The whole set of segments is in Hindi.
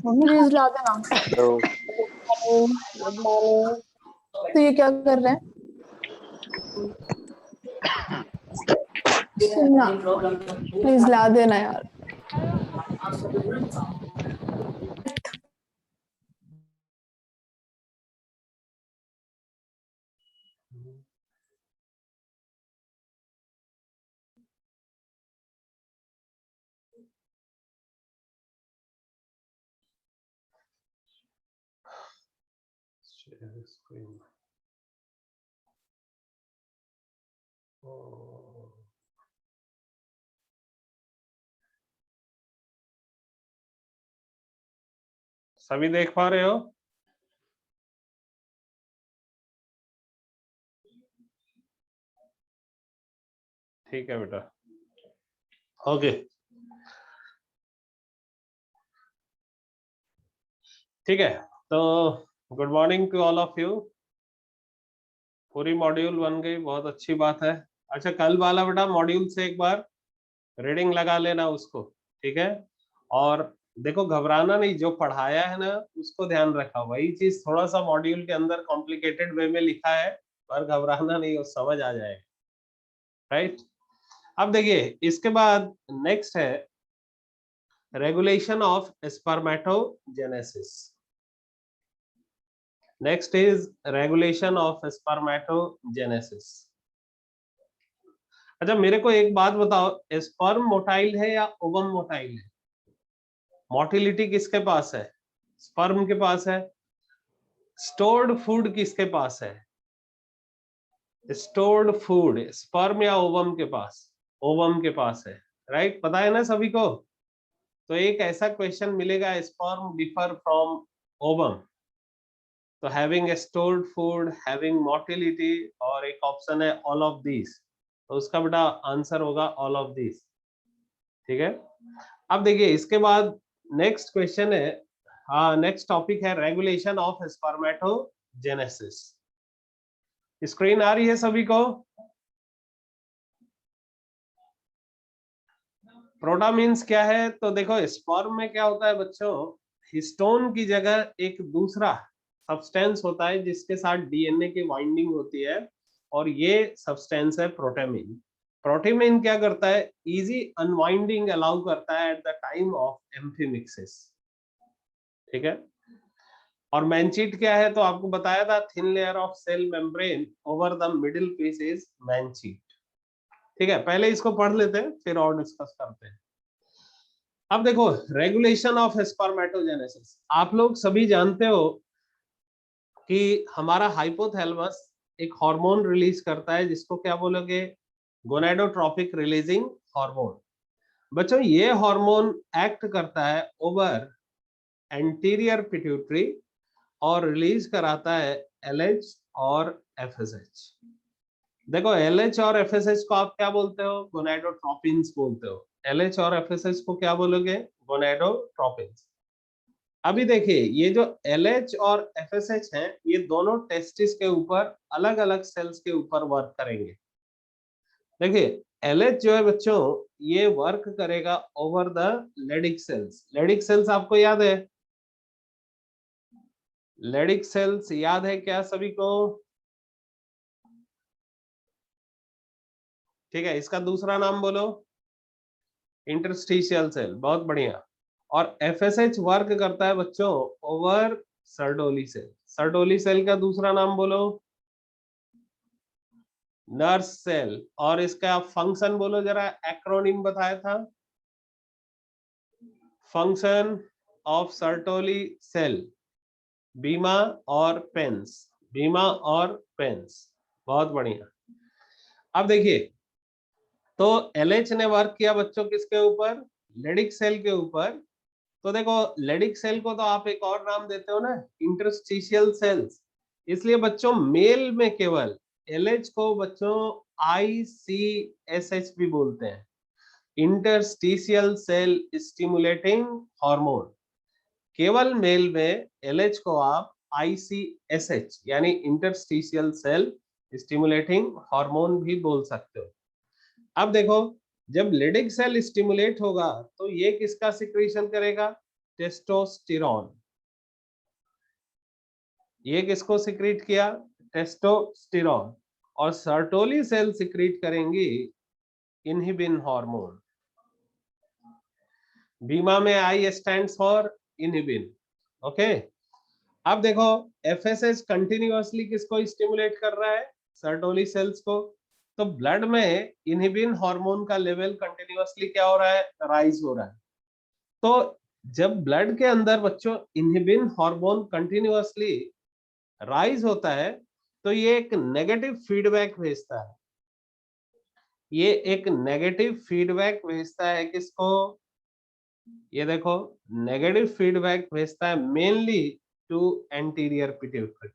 प्लीज ला देना। तो ये क्या कर रहे हैं? सुनना, प्लीज ला देना यार। Share screen. सभी देख पा रहे हो? ठीक है बेटा, ओके ठीक है। तो good morning to all of you. पूरी मॉड्यूल बन गई, बहुत अच्छी बात है। अच्छा, कल वाला बेटा मॉड्यूल से एक बार रीडिंग लगा लेना उसको, ठीक है। और देखो, घबराना नहीं, जो पढ़ाया है ना उसको ध्यान रखा। वही चीज थोड़ा सा मॉड्यूल के अंदर कॉम्प्लिकेटेड वे में लिखा है, पर घबराना नहीं, वो समझ आ जाएगा, राइट। अब देखिए, इसके बाद नेक्स्ट है regulation of spermatogenesis. Next is regulation of spermatogenesis. अच्छा, मेरे को एक बात बताओ, स्पर्म मोटाइल है या ओवम मोटाइल है? मोटिलिटी किसके पास है? स्पर्म के पास है। स्टोर्ड फूड किसके पास है? स्टोर्ड फूड स्पर्म या ओवम के पास? ओवम के पास है, राइट। पता है ना सभी को? तो एक ऐसा क्वेश्चन मिलेगा, स्पर्म डिफर फ्रॉम ओवम, तो having stored food, having motility, और एक ऑप्शन है ऑल ऑफ दिस। तो उसका बेटा आंसर होगा ऑल ऑफ दिस, ठीक है। अब देखिए, इसके बाद नेक्स्ट क्वेश्चन है, नेक्स्ट टॉपिक है रेगुलेशन ऑफ स्पर्मेटोजेनेसिस। स्क्रीन आ रही है सभी को? प्रोटा मीन्स क्या है? तो देखो, स्पर्म में क्या होता है बच्चों, हिस्टोन की जगह एक दूसरा सब्सटेंस होता है जिसके साथ डीएनए की बाइंडिंग होती है, और ये सब्सटेंस है प्रोटामीन। प्रोटामीन क्या करता है? इजी अनवाइंडिंग अलाउ करता है at the time of amphimixis, ठीक है। और मैनचीट क्या है? तो आपको बताया था, thin layer of cell membrane over the middle piece is manchette, ठीक है। पहले इसको पढ़ लेते हैं, फिर और डिस्कस करते हैं। अब देखो, रेगुलेशन ऑफ स्पर्मेटोजेनेसिस, आप लोग सभी जानते हो कि हमारा हाइपोथैलेमस एक हार्मोन रिलीज करता है, जिसको क्या बोलोगे? Gonadotropic releasing hormone. बच्चों, ये हार्मोन एक्ट करता है ओवर एंटीरियर पिट्यूटरी और रिलीज कराता है एलएच और एफएसएच। देखो, एलएच और एफएसएच को आप क्या बोलते हो? गोनेडोट्रोपिन्स बोलते हो। एलएच और एफएसएच को क्या बोलोगे? गोनेडोट्रोपिन्स। अभी देखिए, ये जो एलएच और एफएसएच हैं, ये दोनों टेस्टिस के ऊपर अलग अलग सेल्स के ऊपर वर्क करेंगे। देखिए, एलएच जो है बच्चों, ये वर्क करेगा over the Leydig cells. Leydig cells आपको याद है? लेडिक सेल्स याद है क्या सभी को? ठीक है, इसका दूसरा नाम बोलो। इंटरस्टिशियल सेल, बहुत बढ़िया। और एफएसएच वर्क करता है बच्चों over Sertoli cell. Sertoli cell का दूसरा नाम बोलो। Nurse cell. और इसका फंक्शन बोलो जरा, एक्रोनिम बताया था। फंक्शन ऑफ सर्टोली सेल, बीमा और पेंस। बीमा और पेंस, बहुत बढ़िया। अब देखिए, तो एलएच ने वर्क किया बच्चों किसके ऊपर? लेडिक सेल के ऊपर। तो देखो, लेडिक सेल को तो आप एक और नाम देते हो ना, इंटरस्टिशियल सेल्स। इसलिए बच्चों, मेल में केवल एलएच को बच्चों आईसीएसएच भी बोलते हैं, इंटरस्टिशियल सेल स्टिमुलेटिंग हार्मोन। केवल मेल में एलएच को आप आईसीएसएच यानी इंटरस्टिशियल सेल स्टिमुलेटिंग हार्मोन भी बोल सकते हो। अब देखो, जब लेडिक सेल स्टिमुलेट होगा तो ये किसका सिक्रीशन करेगा? टेस्टोस्टेरॉन। ये किसको सिक्रीट किया? टेस्टोस्टेरॉन। और सर्टोली सेल सिक्रीट करेंगी इनहिबिन हार्मोन। बीमा में आई स्टैंड्स फॉर इनहिबिन। ओके, अब देखो एफएसएच कंटिन्यूअसली किसको स्टिमुलेट कर रहा है? सर्टोली सेल्स को। तो ब्लड में इनहिबिन हार्मोन का लेवल कंटिन्यूअसली क्या हो रहा है? राइज हो रहा है। तो जब ब्लड के अंदर बच्चों इनहिबिन हार्मोन कंटिन्यूअसली राइज होता है तो ये एक नेगेटिव फीडबैक भेजता है। ये एक नेगेटिव फीडबैक भेजता है किसको? ये देखो, नेगेटिव फीडबैक भेजता है मेनली टू एंटीरियर पिट्यूटरी।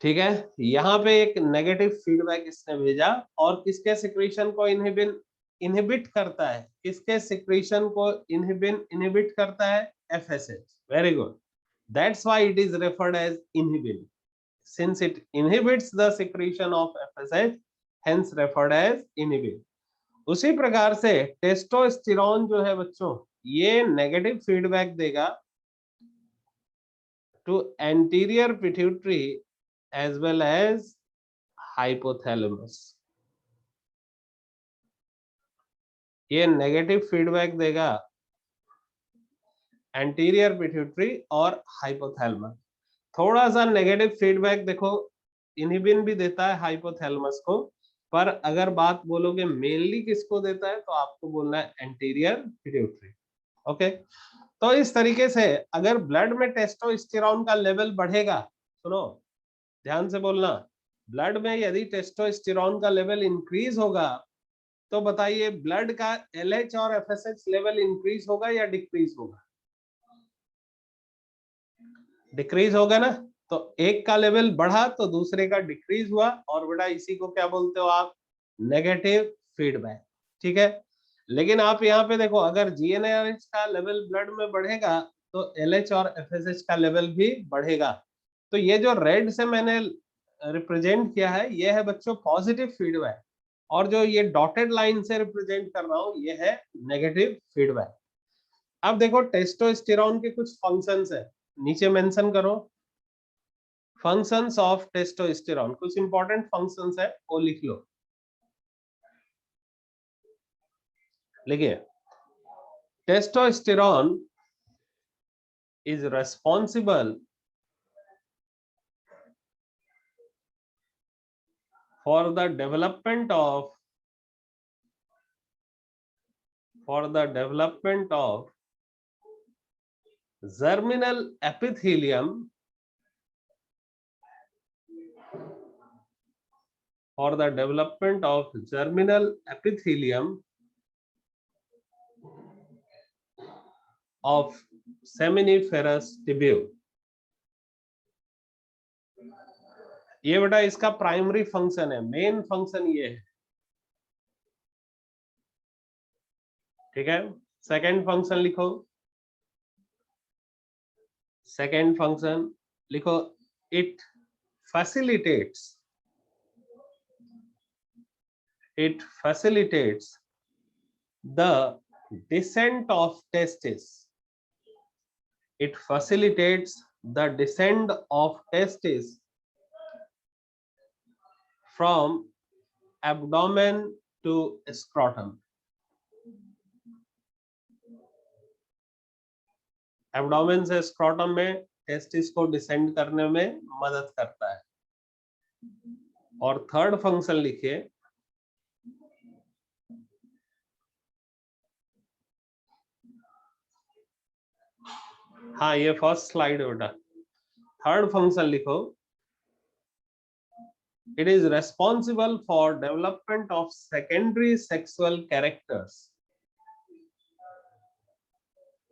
ठीक है, यहाँ पे एक नेगेटिव फीडबैक इसने भेजा और किसके सिक्रीशन को इनहिबिट करता है? किसके सिक्रीशन को इनहिबिट करता है? FSH. Very good, that's why it is referred as inhibin, since it inhibits the secretion of FSH, hence referred as inhibin. उसी प्रकार से टेस्टोस्टेरॉन जो है बच्चों, ये नेगेटिव फीडबैक देगा to anterior pituitary as well as hypothalamus. ये नेगेटिव फीडबैक देगा एंटीरियर पिट्यूटरी और हाइपोथैलेमस। थोड़ा सा नेगेटिव फीडबैक देखो इनहिबिन भी देता है हाइपोथैलेमस को, पर अगर बात बोलोगे मेनली किसको देता है तो आपको बोलना है एंटीरियर पिट्यूटरी। ओके, तो इस तरीके से अगर ब्लड में टेस्टोस्टेरॉन का लेवल बढ़ेगा, सुनो ध्यान से बोलना, ब्लड में यदि टेस्टोस्टेरॉन का लेवल इंक्रीज होगा तो बताइए ब्लड का एलएच और एफएसएच लेवल इंक्रीज होगा या डिक्रीज होगा? डिक्रीज होगा ना। तो एक का लेवल बढ़ा तो दूसरे का डिक्रीज हुआ, और बेटा इसी को क्या बोलते हो आप? Negative feedback. ठीक है, लेकिन आप यहाँ पे देखो, अगर जीएनआरएच का लेवल ब्लड में बढ़ेगा तो एलएच और एफएसएच का लेवल भी बढ़ेगा। तो ये जो रेड से मैंने रिप्रेजेंट किया है ये है बच्चों पॉजिटिव फीडबैक, और जो ये डॉटेड लाइन से रिप्रेजेंट कर रहा हूं ये है नेगेटिव फीडबैक। अब देखो टेस्टोस्टेरॉन के कुछ फंक्शंस है, नीचे मेंशन करो फंक्शंस ऑफ टेस्टोस्टेरॉन। कुछ इंपॉर्टेंट फंक्शंस है वो लिख लो। लिखिए, testosterone is responsible for the development of germinal epithelium, for the development of germinal epithelium of seminiferous tubule। ये बेटा इसका प्राइमरी फंक्शन है, मेन फंक्शन ये है। ठीक है, सेकेंड फंक्शन लिखो, सेकेंड फंक्शन लिखो, it facilitates the descent of testes. It facilitates the descent of testes from abdomen to scrotum. Abdomen से स्क्रोटम में टेस्टिस को डिसेंड करने में मदद करता है। और थर्ड फंक्शन लिखिए, हाँ ये फर्स्ट स्लाइड बेटा, थर्ड फंक्शन लिखो, it is responsible for development of secondary sexual characters.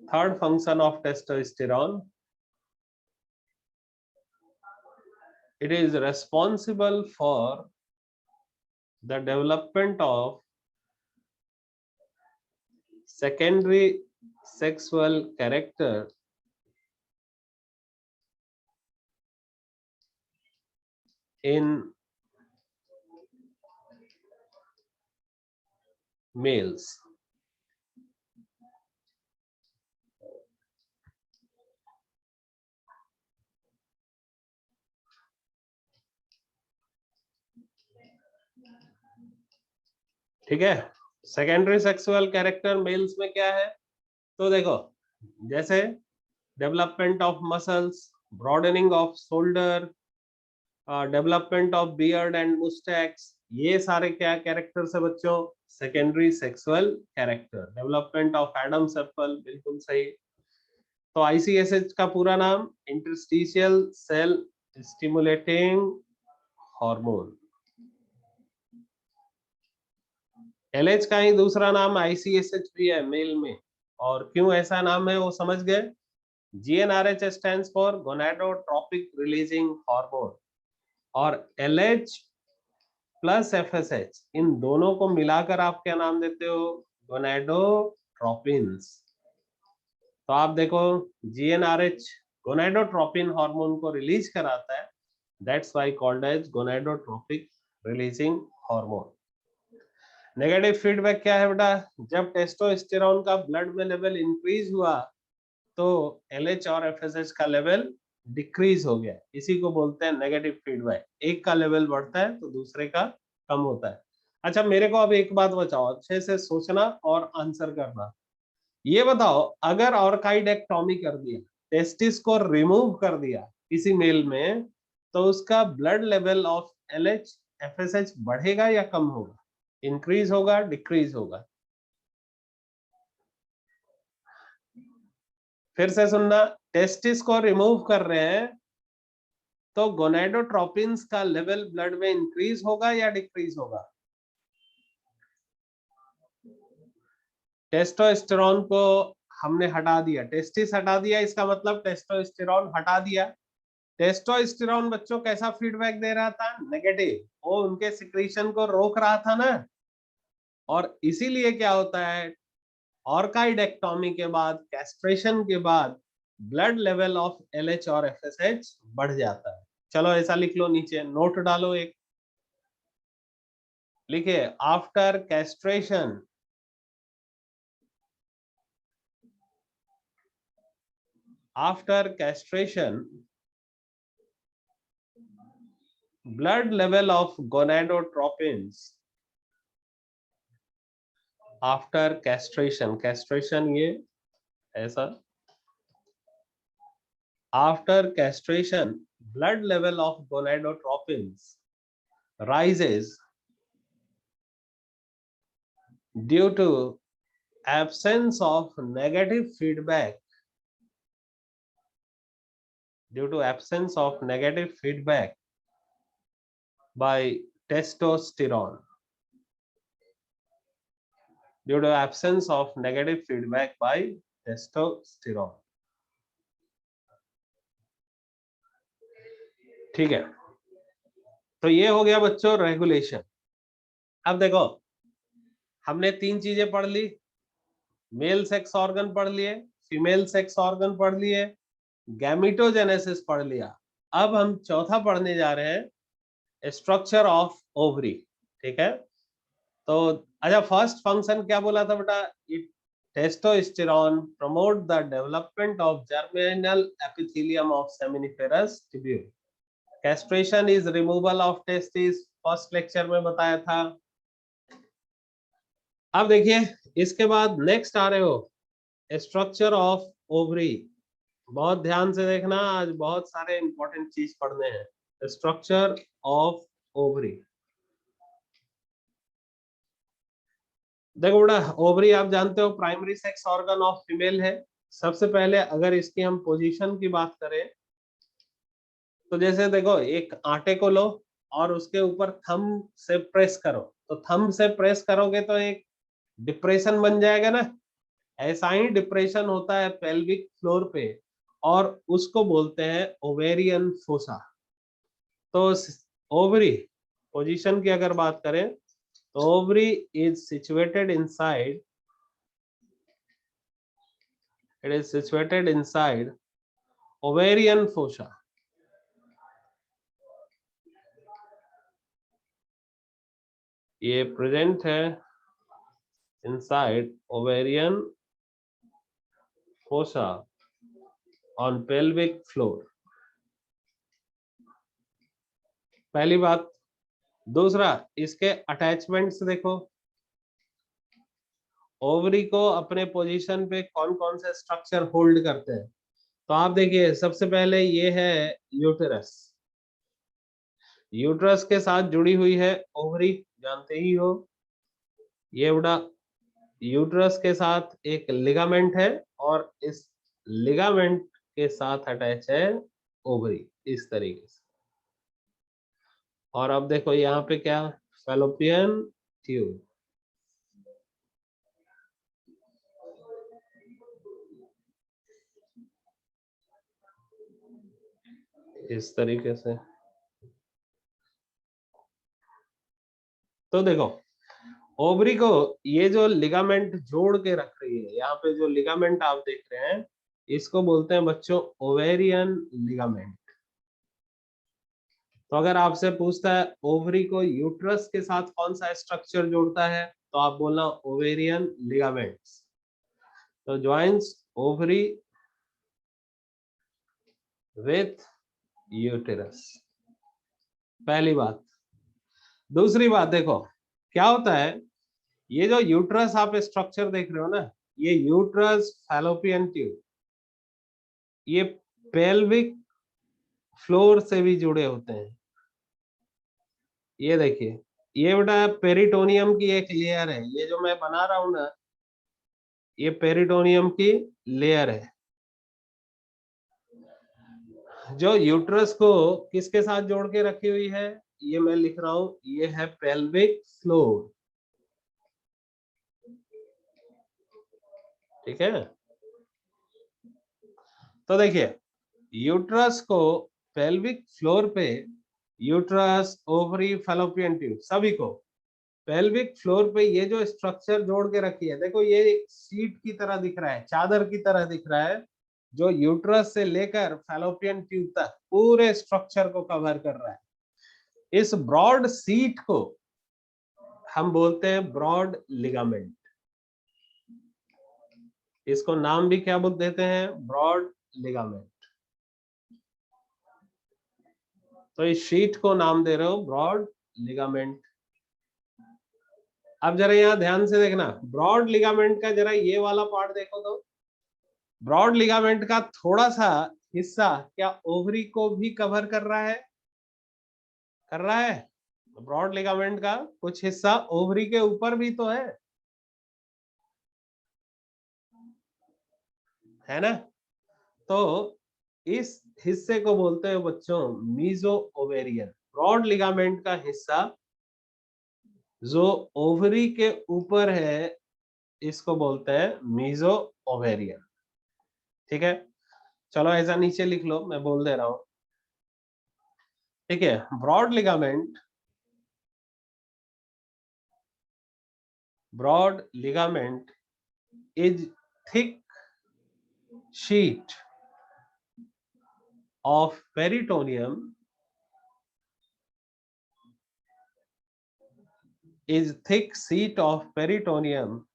Third function of testosterone, it is responsible for the development of secondary sexual character in males. ठीक है, सेकेंडरी सेक्सुअल कैरेक्टर मेल्स में क्या है, तो देखो जैसे development of muscles, broadening of shoulder, development of beard and moustaches, ये सारे क्या कैरेक्टर्स है बच्चों, secondary sexual character. Development of Adam's apple, बिल्कुल सही। तो आईसीएसएच का पूरा नाम interstitial cell stimulating hormone. LH का ही दूसरा नाम आईसीएसएच भी है मेल में, और क्यों ऐसा नाम है वो समझ गए। GnRH stands for gonadotropic releasing hormone, और एलएच प्लस एफएसएच, इन दोनों को मिलाकर आप क्या नाम देते हो, गोनाडोट्रोपिन्स। तो आप देखो जीएनआरएच गोनाडोट्रोपिन हार्मोन को रिलीज कराता है, that's why called as gonadotropic releasing hormone. Negative feedback क्या है बेटा, जब टेस्टोस्टेरोन का ब्लड में लेवल इंक्रीज हुआ तो एलएच और एफएसएच का लेवल डिक्रीज हो गया, इसी को बोलते हैं नेगेटिव फीडबैक। एक का लेवल बढ़ता है तो दूसरे का कम होता है। अच्छा मेरे को अब एक बात बताओ, अच्छे से सोचना और आंसर करना। ये बताओ अगर ऑर्काइडेक्टोमी कर दिया, टेस्टिस को रिमूव कर दिया किसी मेल में, तो उसका blood level of LH FSH बढ़ेगा या कम होगा, इंक्रीज होगा डिक्रीज होगा? फिर से सुनना, टेस्टिस को रिमूव कर रहे हैं तो गोनाडोट्रोपिन्स का लेवल ब्लड में इंक्रीज होगा या डिक्रीज होगा? टेस्टोस्टेरोन को हमने हटा दिया, टेस्टिस हटा दिया, इसका मतलब टेस्टोस्टेरोन हटा दिया। टेस्टोस्टेरोन बच्चों कैसा फीडबैक दे रहा था, नेगेटिव, वो उनके सिक्रीशन को रोक रहा था ना। और इसीलिए क्या होता है, ऑर्काइडेक्टोमी के बाद, कैस्ट्रेशन के बाद ब्लड लेवल ऑफ एलएच और एफएसएच बढ़ जाता है। चलो ऐसा लिख लो, नीचे नोट डालो, एक लिखिए, after castration blood level of gonadotropins after castration ये ऐसा, after castration blood level of gonadotropins rises due to absence of negative feedback by testosterone, due to absence of negative feedback by testosterone। ठीक है, तो ये हो गया बच्चों रेगुलेशन। अब देखो हमने तीन चीजें पढ़ ली, मेल सेक्स ऑर्गन पढ़ लिए, फीमेल सेक्स ऑर्गन पढ़ लिए, गैमिटोजेनेसिस पढ़ लिया। अब हम चौथा पढ़ने जा रहे हैं, स्ट्रक्चर ऑफ ओवरी। ठीक है, तो अच्छा फर्स्ट फंक्शन क्या बोला था बेटा, it testosterone promote the development of germinal epithelium of seminiferous tubule. Castration is removal of testis, first lecture में बताया था। अब देखिए इसके बाद नेक्स्ट आ रहे हो, स्ट्रक्चर ऑफ ओवरी। बहुत ध्यान से देखना, आज बहुत सारे इंपॉर्टेंट चीज पढ़ने हैं। स्ट्रक्चर ऑफ ओवरी, देखो बेटा ओवरी आप जानते हो primary sex organ of female है। सबसे पहले अगर इसकी हम पोजीशन की बात करें तो जैसे देखो एक आटे को लो और उसके ऊपर थंब से प्रेस करो, तो थंब से प्रेस करोगे तो एक डिप्रेशन बन जाएगा ना, ऐसा ही डिप्रेशन होता है पेल्विक फ्लोर पे, और उसको बोलते हैं ओवेरियन फोसा। तो ओवरी पोजीशन की अगर बात करें तो ovary is situated inside, it is situated inside ovarian fossa। ये प्रेजेंट है inside ovarian fossa on pelvic floor। पहली बात। दूसरा, इसके अटैचमेंट्स देखो। ओवरी को अपने पोजीशन पे कौन कौन से स्ट्रक्चर होल्ड करते हैं, तो आप देखिए सबसे पहले ये है यूटेरस। यूटेरस के साथ जुड़ी हुई है ओवरी, जानते ही हो। ये बड़ा यूटेरस के साथ एक लिगामेंट है और इस लिगामेंट के साथ अटैच है ओवरी, इस तरीके से। और अब देखो यहाँ पे क्या, फैलोपियन ट्यूब। इस तरीके से। तो देखो ओवरी को ये जो लिगामेंट जोड़ के रख रही है, यहाँ पे जो लिगामेंट आप देख रहे हैं, इसको बोलते हैं बच्चों ओवेरियन लिगामेंट। तो अगर आपसे पूछता है ओवरी को यूट्रस के साथ कौन सा स्ट्रक्चर जोड़ता है, तो आप बोलना ओवेरियन लिगामेंट्स। तो ज्वाइंस ओवरी विथ यूटेरस, पहली बात। दूसरी बात देखो क्या होता है, ये जो यूट्रस आप स्ट्रक्चर देख रहे हो ना, ये यूट्रस फैलोपियन ट्यूब, ये पेल्विक फ्लोर से भी जुड़े होते हैं। ये देखिए, ये बेटा पेरिटोनियम की एक लेयर है, ये जो मैं बना रहा हूं ना, ये पेरिटोनियम की लेयर है जो यूट्रस को किसके साथ जोड़ के रखी हुई है। ये मैं लिख रहा हूं, ये है पेल्विक फ्लोर। ठीक है। तो देखिए यूट्रस को पेल्विक फ्लोर पे, यूट्रस ओवरी फैलोपियन ट्यूब सभी को पेल्विक फ्लोर पे ये जो स्ट्रक्चर जोड़ के रखी है, देखो ये एक सीट की तरह दिख रहा है, चादर की तरह दिख रहा है, जो यूट्रस से लेकर फैलोपियन ट्यूब तक पूरे स्ट्रक्चर को कवर कर रहा है। इस ब्रॉड सीट को हम बोलते हैं ब्रॉड लिगामेंट। इसको नाम भी क्या बोल देते हैं, ब्रॉड लिगामेंट। तो इस शीट को नाम दे रहे हो ब्रॉड लिगामेंट। अब जरा यहां ध्यान से देखना, ब्रॉड लिगामेंट का जरा ये वाला पार्ट देखो तो, ब्रॉड लिगामेंट का थोड़ा सा हिस्सा क्या ओवरी को भी कवर कर रहा है, कर रहा है। ब्रॉड लिगामेंट का कुछ हिस्सा ओवरी के ऊपर भी तो है ना। तो इस हिस्से को बोलते हैं बच्चों मीजो ओवेरियन। ब्रॉड लिगामेंट का हिस्सा जो ओवरी के ऊपर है, इसको बोलते हैं मीजो ओवेरियन। ठीक है, चलो ऐसा नीचे लिख लो, मैं बोल दे रहा हूं। ठीक है, broad ligament, broad ligament is thick sheet of peritoneum, is thick sheet of peritoneum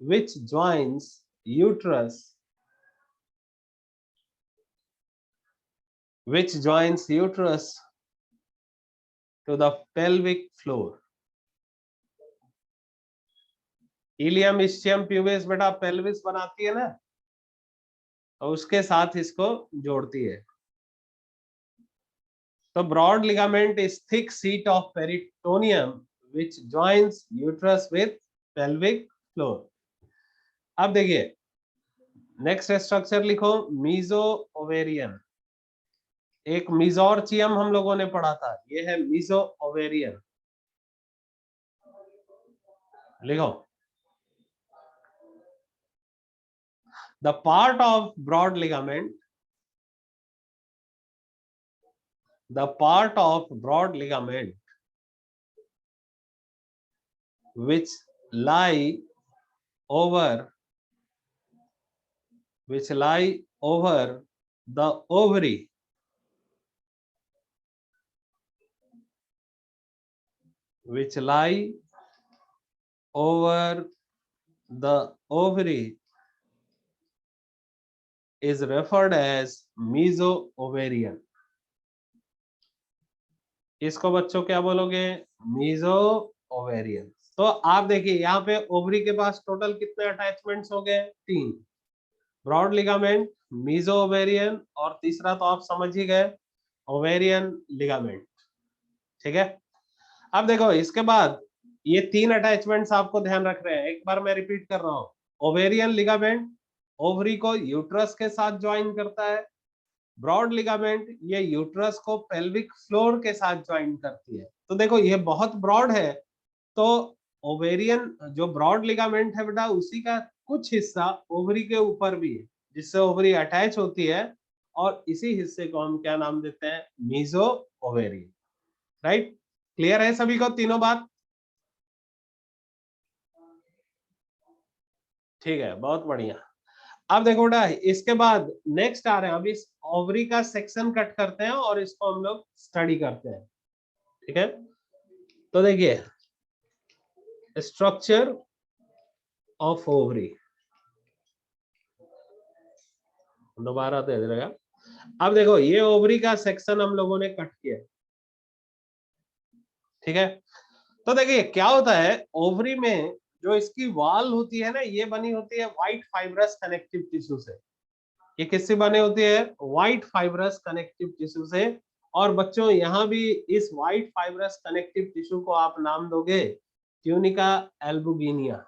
which joins uterus, to the pelvic floor। Ilium ischium pubis बेटा पेल्विस बनाती है ना, तो उसके साथ इसको जोड़ती है। तो broad ligament is thick sheet of peritoneum which joins uterus with pelvic floor। अब देखिए नेक्स्ट स्ट्रक्चर लिखो, मीजो ओवेरियन। एक मीजोरचियम हम लोगों ने पढ़ा था, ये है मीजो ओवेरियन। लिखो, the part of broad ligament, the part of broad ligament which lie over the ovary, which lie over the ovary is referred as meso-ovarian. इसको बच्चों क्या बोलोगे? meso-ovarian. तो आप देखिए यहाँ पे ओवरी के पास टोटल कितने अटैचमेंट्स हो गए? 3। ब्रॉड लिगामेंट, meso-ovarian और तीसरा तो आप समझ ही गए, ओवेरियन लिगामेंट। ठीक है, अब देखो इसके बाद ये 3 अटैचमेंट्स आपको ध्यान रख रहे हैं। एक बार मैं रिपीट कर रहा हूं, ओवेरियन लिगामेंट ओवरी को यूट्रस के साथ ज्वाइन करता है। ब्रॉड लिगामेंट ये यूट्रस को पेल्विक फ्लोर के साथ ज्वाइन करती है। तो देखो ये बहुत ब्रॉड है, तो ओवेरियन जो ब्रॉड लिगामेंट है बेटा, उसी का कुछ हिस्सा ओवरी के ऊपर भी है, जिससे ओवरी अटैच होती है, और इसी हिस्से को हम क्या नाम देते हैं? Meso ovarian. राइट, क्लियर है सभी को तीनों बात? ठीक है, बहुत बढ़िया। अब देखो बेटा, इसके बाद नेक्स्ट आ रहे हैं, अब इस ओवरी का सेक्शन कट करते हैं और इसको हम लोग स्टडी करते हैं। ठीक है, तो देखिए स्ट्रक्चर ऑफ ओवरी, दोबारा दे देगा। अब देखो ये ओवरी का सेक्शन हम लोगों ने कट किया। ठीक है, तो देखिए क्या होता है, ओवरी में जो इसकी वॉल होती है ना, ये बनी होती है व्हाइट फाइब्रस कनेक्टिव टिश्यू से। ये किससे बने होती है? व्हाइट फाइब्रस कनेक्टिव टिश्यू से। और बच्चों यहाँ भी इस व्हाइट फाइब्रस कनेक्टिव टिश्यू को आप नाम दोगे ट्यूनिका एल्बुगिनिया।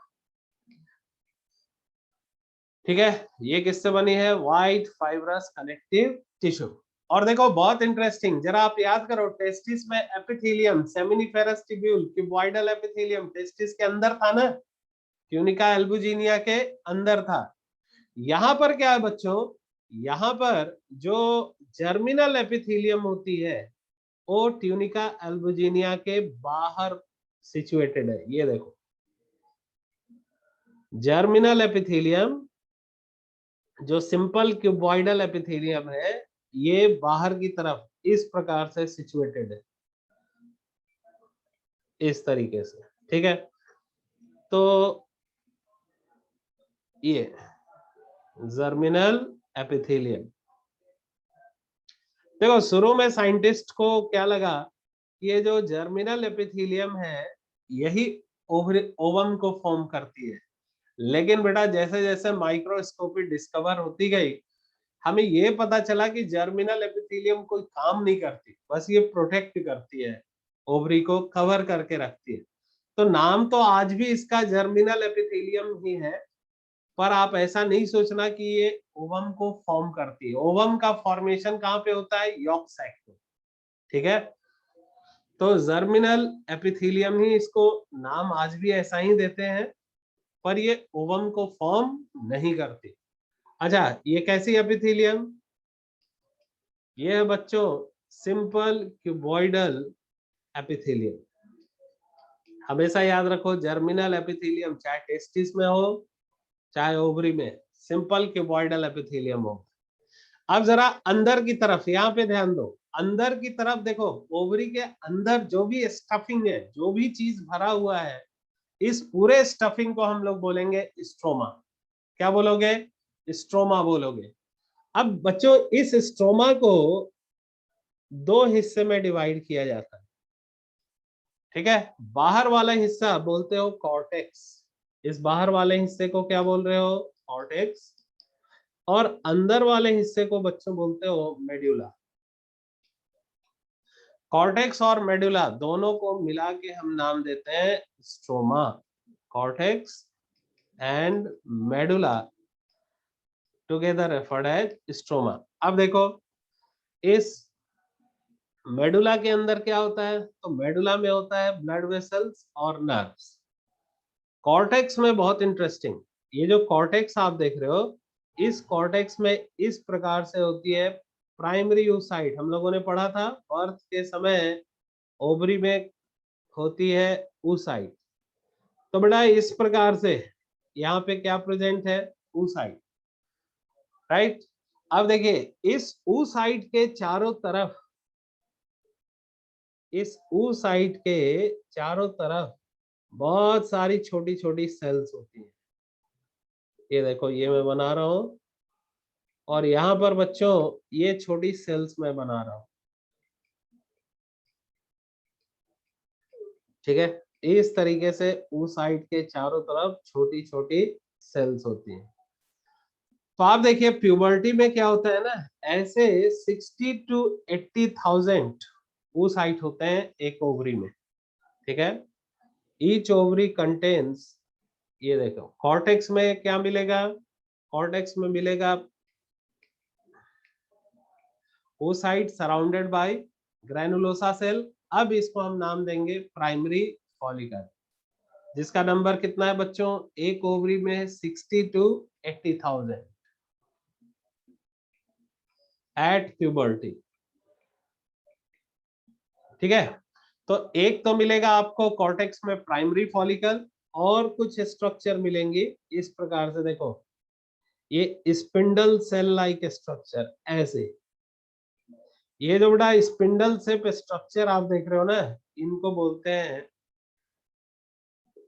ठीक है, ये किससे बनी है? White fibrous connective tissue. और देखो बहुत इंटरेस्टिंग, जरा आप याद करो, टेस्टिस में epithelium seminiferous tubule cuboidal epithelium testis के अंदर था ना, ट्यूनिका एल्बुजिनिया के अंदर था। यहां पर क्या है बच्चों, यहां पर जो जर्मिनल एपिथेलियम होती है वो ट्यूनिका एल्बुजिनिया के बाहर सिचुएटेड है। ये देखो जर्मिनल एपिथेलियम, जो सिंपल क्यूबॉइडल एपिथेलियम है, ये बाहर की तरफ इस प्रकार से सिचुएटेड है, इस तरीके से। ठीक है, तो ये जर्मिनल एपिथेलियम। देखो शुरू में साइंटिस्ट को क्या लगा कि ये जो जर्मिनल एपिथेलियम है यही ओवम को फॉर्म करती है, लेकिन बेटा जैसे जैसे माइक्रोस्कोपी डिस्कवर होती गई, हमें ये पता चला कि जर्मिनल एपिथेलियम कोई काम नहीं करती, बस ये प्रोटेक्ट करती है, ओवरी को कवर करके रखती है। तो नाम तो आज भी इसका जर्मिनल एपिथेलियम ही है, पर आप ऐसा नहीं सोचना कि ये ओवम को फॉर्म करती है। ओवम का फॉर्मेशन कहाँ पे होता है? यॉर्क सैक पे। ठीक है, तो जर्मिनल एपिथेलियम ही इसको नाम आज भी ऐसा ही देते हैं, पर ये ओवम को फॉर्म नहीं करती। अच्छा, ये कैसी एपिथेलियम? ये है बच्चों सिंपल क्यूबॉइडल एपिथेलियम। हमेशा याद रखो, जर्मिनल एपिथेलियम चाहे टेस्टिस में हो चाहे ओवरी में, सिंपल क्यूबॉइडल एपिथेलियम हो। अब जरा अंदर की तरफ यहाँ पे ध्यान दो, अंदर की तरफ देखो, ओवरी के अंदर जो भी स्टफिंग है, जो भी चीज भरा हुआ है, इस पूरे स्टफिंग को हम लोग बोलेंगे स्ट्रोमा। क्या बोलोगे? स्ट्रोमा बोलोगे। अब बच्चों इस स्ट्रोमा को 2 हिस्से में डिवाइड किया जाता है। ठीक है, बाहर वाला हिस्सा बोलते हो कॉर्टेक्स, इस बाहर वाले हिस्से को क्या बोल रहे हो? कॉर्टेक्स। और अंदर वाले हिस्से को बच्चों बोलते हो मेड्यूला। कॉर्टेक्स और मेडुला दोनों को मिला के हम नाम देते हैं stroma. Cortex and medulla together referred as stroma. अब देखो इस मेडुला के अंदर क्या होता है? तो मेडुला में होता है ब्लड वेसल्स और नर्व्स। कॉर्टेक्स में बहुत इंटरेस्टिंग, ये जो कॉर्टेक्स आप देख रहे हो, इस कॉर्टेक्स में इस प्रकार से होती है प्राइमरी oocyte। हम लोगों ने पढ़ा था बर्थ के समय ओवरी में होती है oocyte। तो बेटा इस प्रकार से यहाँ पे क्या प्रेजेंट है? oocyte। राइट, अब देखिए इस oocyte के चारों तरफ, इस oocyte के चारों तरफ बहुत सारी छोटी छोटी सेल्स होती हैं। ये देखो ये मैं बना रहा हूं, और यहाँ पर बच्चों ये छोटी सेल्स मैं बना रहा हूं। ठीक है, इस तरीके से उस साइड के चारों तरफ छोटी छोटी सेल्स होती हैं। तो आप देखिए प्यूबर्टी में क्या होता है ना, ऐसे 60 to 80,000 oocyte होते हैं एक ओवरी में। ठीक है, ईच ओवरी कंटेन्स, ये देखो कॉर्टेक्स में क्या मिलेगा, कॉर्टेक्स में मिलेगा oocyte surrounded by granulosa cell. अब इसको हम नाम देंगे प्राइमरी फॉलिकल, जिसका नंबर कितना है बच्चों, एक ओवरी में 60 to 80,000 एट प्यूबर्टी। ठीक है, तो एक तो मिलेगा आपको कॉर्टेक्स में प्राइमरी फॉलिकल, और कुछ स्ट्रक्चर मिलेंगे इस प्रकार से, देखो ये स्पिंडल सेल लाइक स्ट्रक्चर ऐसे। ये जो बड़ा स्पिंडल शेप स्ट्रक्चर आप देख रहे हो ना, इनको बोलते हैं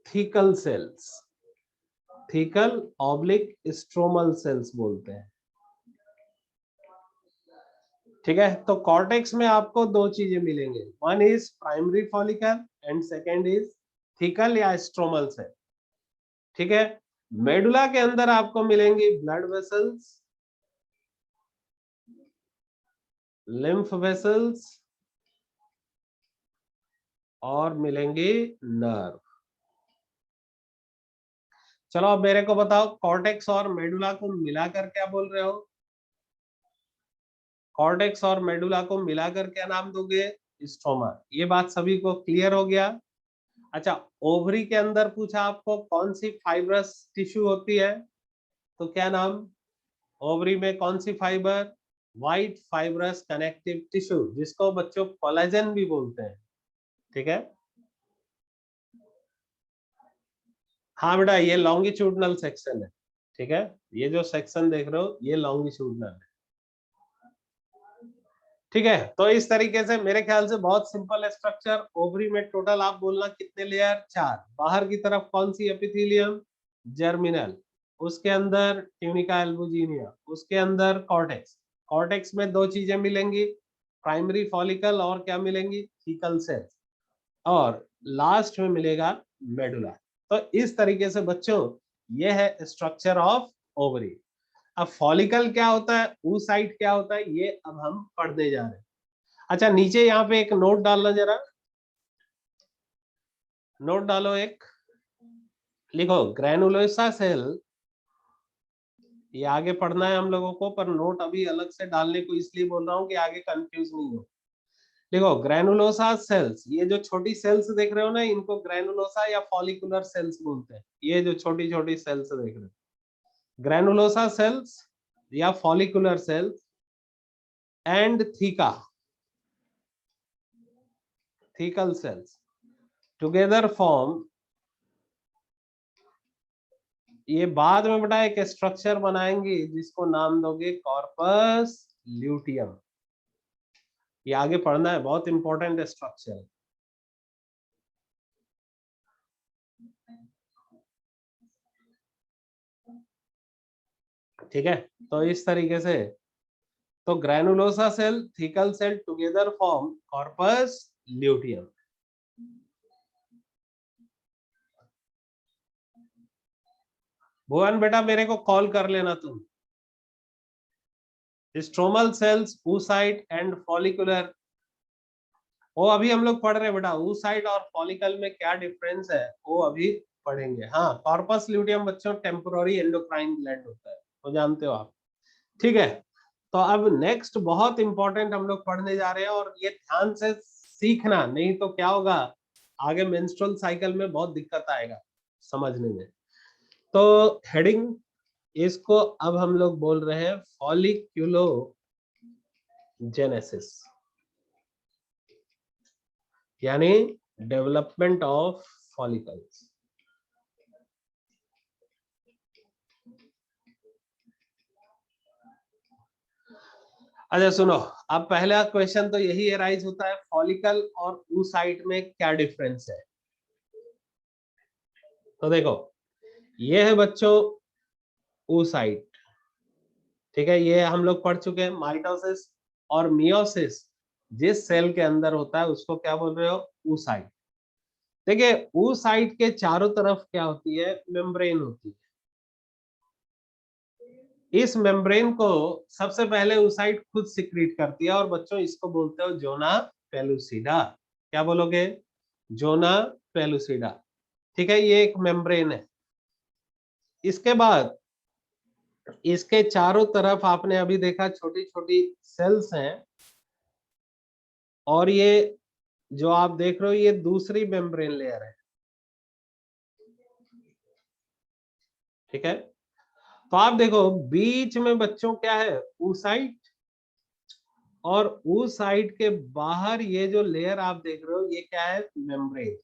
thecal sales, thecal oblique stromal cells बोलते हैं। ठीक है, तो कॉर्टेक्स में आपको दो चीजें मिलेंगे, one is primary follicle and second is thecal या स्ट्रोमल सेल। ठीक है, मेडुला के अंदर आपको मिलेंगी ब्लड वेसल्स, लिम्फ वेसल्स, और मिलेंगे नर्व। चलो अब मेरे को बताओ, कॉर्टेक्स और मेडुला को मिलाकर क्या बोल रहे हो, कॉर्टेक्स और मेडुला को मिलाकर क्या नाम दोगे, स्ट्रोमा। ये बात सभी को क्लियर हो गया। अच्छा, ओवरी के अंदर पूछा आपको कौन सी फाइब्रस टिश्यू होती है, तो क्या नाम, ओवरी में कौन सी fibre, white fibrous connective tissue, जिसको बच्चों कोलेजन भी बोलते हैं। ठीक है, हाँ बेटा ये लॉन्गिट्यूडनल सेक्शन है। ठीक है, ये जो सेक्शन देख रहे हो ये लॉन्गिट्यूडनल है। ठीक है, तो इस तरीके से मेरे ख्याल से बहुत सिंपल स्ट्रक्चर। ओवरी में टोटल आप बोलना कितने लेयर, 4। बाहर की तरफ कौन सी, एपिथेलियम, जर्मिनल, उसके अंदर ट्यूनिका एल्बुजिनिया, उसके अंदर कॉर्टेक्स। कॉर्टेक्स में दो चीजें मिलेंगी, प्राइमरी फॉलिकल और क्या मिलेंगी, थीकल सेल्स, और लास्ट में मिलेगा मेडुला। तो इस तरीके से बच्चों ये है स्ट्रक्चर ऑफ ओवरी। अब फॉलिकल क्या होता है, oocyte क्या होता है, ये अब हम पढ़ने जा रहे हैं। अच्छा, नीचे यहाँ पे एक नोट डालना जरा, नोट डालो एक, लिखो ग्रैनुलोसा सेल, ये आगे पढ़ना है हम लोगों को, पर नोट अभी अलग से डालने को इसलिए बोल रहा हूँ कि आगे कंफ्यूज नहीं हो। देखो ग्रैनुलोसा सेल्स, ये जो छोटी सेल्स देख रहे हो ना, इनको ग्रैनुलोसा या फॉलिकुलर सेल्स बोलते हैं। ये जो छोटी छोटी सेल्स देख रहे हो, ग्रैनुलोसा सेल्स या follicular cells and theca, thecal cells together form, ये बाद में बेटा एक स्ट्रक्चर बनाएंगे जिसको नाम दोगे कॉर्पस ल्यूटियम। ये आगे पढ़ना है, बहुत इंपॉर्टेंट स्ट्रक्चर है। ठीक है, तो इस तरीके से, तो granulosa cell, thecal cell together form corpus luteum. Bhuvan बेटा मेरे को कॉल कर लेना तुम। Stromal cells, oocyte and follicular, वो अभी हम लोग पढ़ रहे हैं बेटा। oocyte और फॉलिकल में क्या डिफरेंस है वो अभी पढ़ेंगे। हाँ, कॉर्पस ल्यूटियम बच्चों टेम्पोररी एंडोक्राइन ग्लैंड होता है, तो जानते हो आप। ठीक है, तो अब नेक्स्ट बहुत इंपॉर्टेंट हम लोग पढ़ने जा रहे हैं, और ये ध्यान से सीखना, नहीं तो क्या होगा आगे मेंस्ट्रुअल साइकिल में बहुत दिक्कत आएगा समझने में। तो हेडिंग, इसको अब हम लोग बोल रहे हैं फॉलिक्यूलोजेनेसिस, यानी डेवलपमेंट ऑफ फॉलिकल्स। अच्छा सुनो, अब पहला क्वेश्चन तो यही अराइज होता है, फॉलिकल और oocyte में क्या डिफरेंस है। तो देखो ये है बच्चों oocyte। ठीक है, ये हम लोग पढ़ चुके हैं। माइटोसिस और मियोसिस जिस सेल के अंदर होता है उसको क्या बोल रहे हो? oocyte। देखिए oocyte के चारों तरफ क्या होती है? मेम्ब्रेन होती है। इस मेम्ब्रेन को सबसे पहले oocyte खुद सिक्रीट करती है, और बच्चों इसको बोलते हो जोना पेलुसिडा। क्या बोलोगे? Zona pellucida. ठीक है, ये एक मेम्ब्रेन है। इसके बाद इसके चारों तरफ आपने अभी देखा छोटी छोटी सेल्स हैं, और ये जो आप देख रहे हो ये दूसरी मेम्ब्रेन लेयर है। ठीक है, तो आप देखो बीच में बच्चों क्या है? oocyte, और oocyte के बाहर ये जो लेयर आप देख रहे हो ये क्या है? मेम्ब्रेन।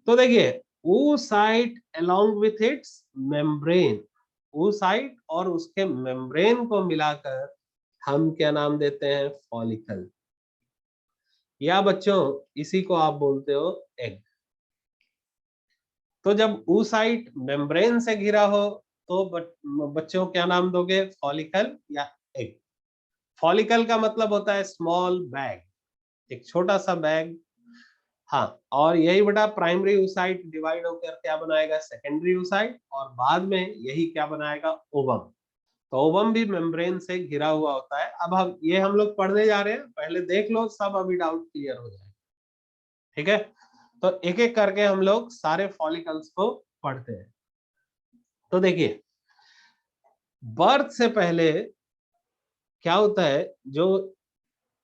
तो देखिए oocyte along with its membrane, oocyte और उसके मेम्ब्रेन को मिलाकर हम क्या नाम देते हैं? फॉलिकल। या बच्चों इसी को आप बोलते हो एग। तो जब oocyte मेम्ब्रेन से घिरा हो तो बच्चों क्या नाम दोगे? फॉलिकल या एग। फॉलिकल का मतलब होता है स्मॉल बैग, एक छोटा सा बैग। हाँ, और यही बेटा प्राइमरी oocyte डिवाइड होकर क्या बनाएगा? सेकेंडरी oocyte, और बाद में यही क्या बनाएगा? ओवम। तो ओवम भी मेम्ब्रेन से घिरा हुआ होता है। अब हम ये हम लोग पढ़ने जा रहे हैं, पहले देख लो, सब अभी डाउट क्लियर हो जाए। ठीक है, तो एक एक करके हम लोग सारे फॉलिकल्स को पढ़ते हैं। तो देखिए बर्थ से पहले क्या होता है? जो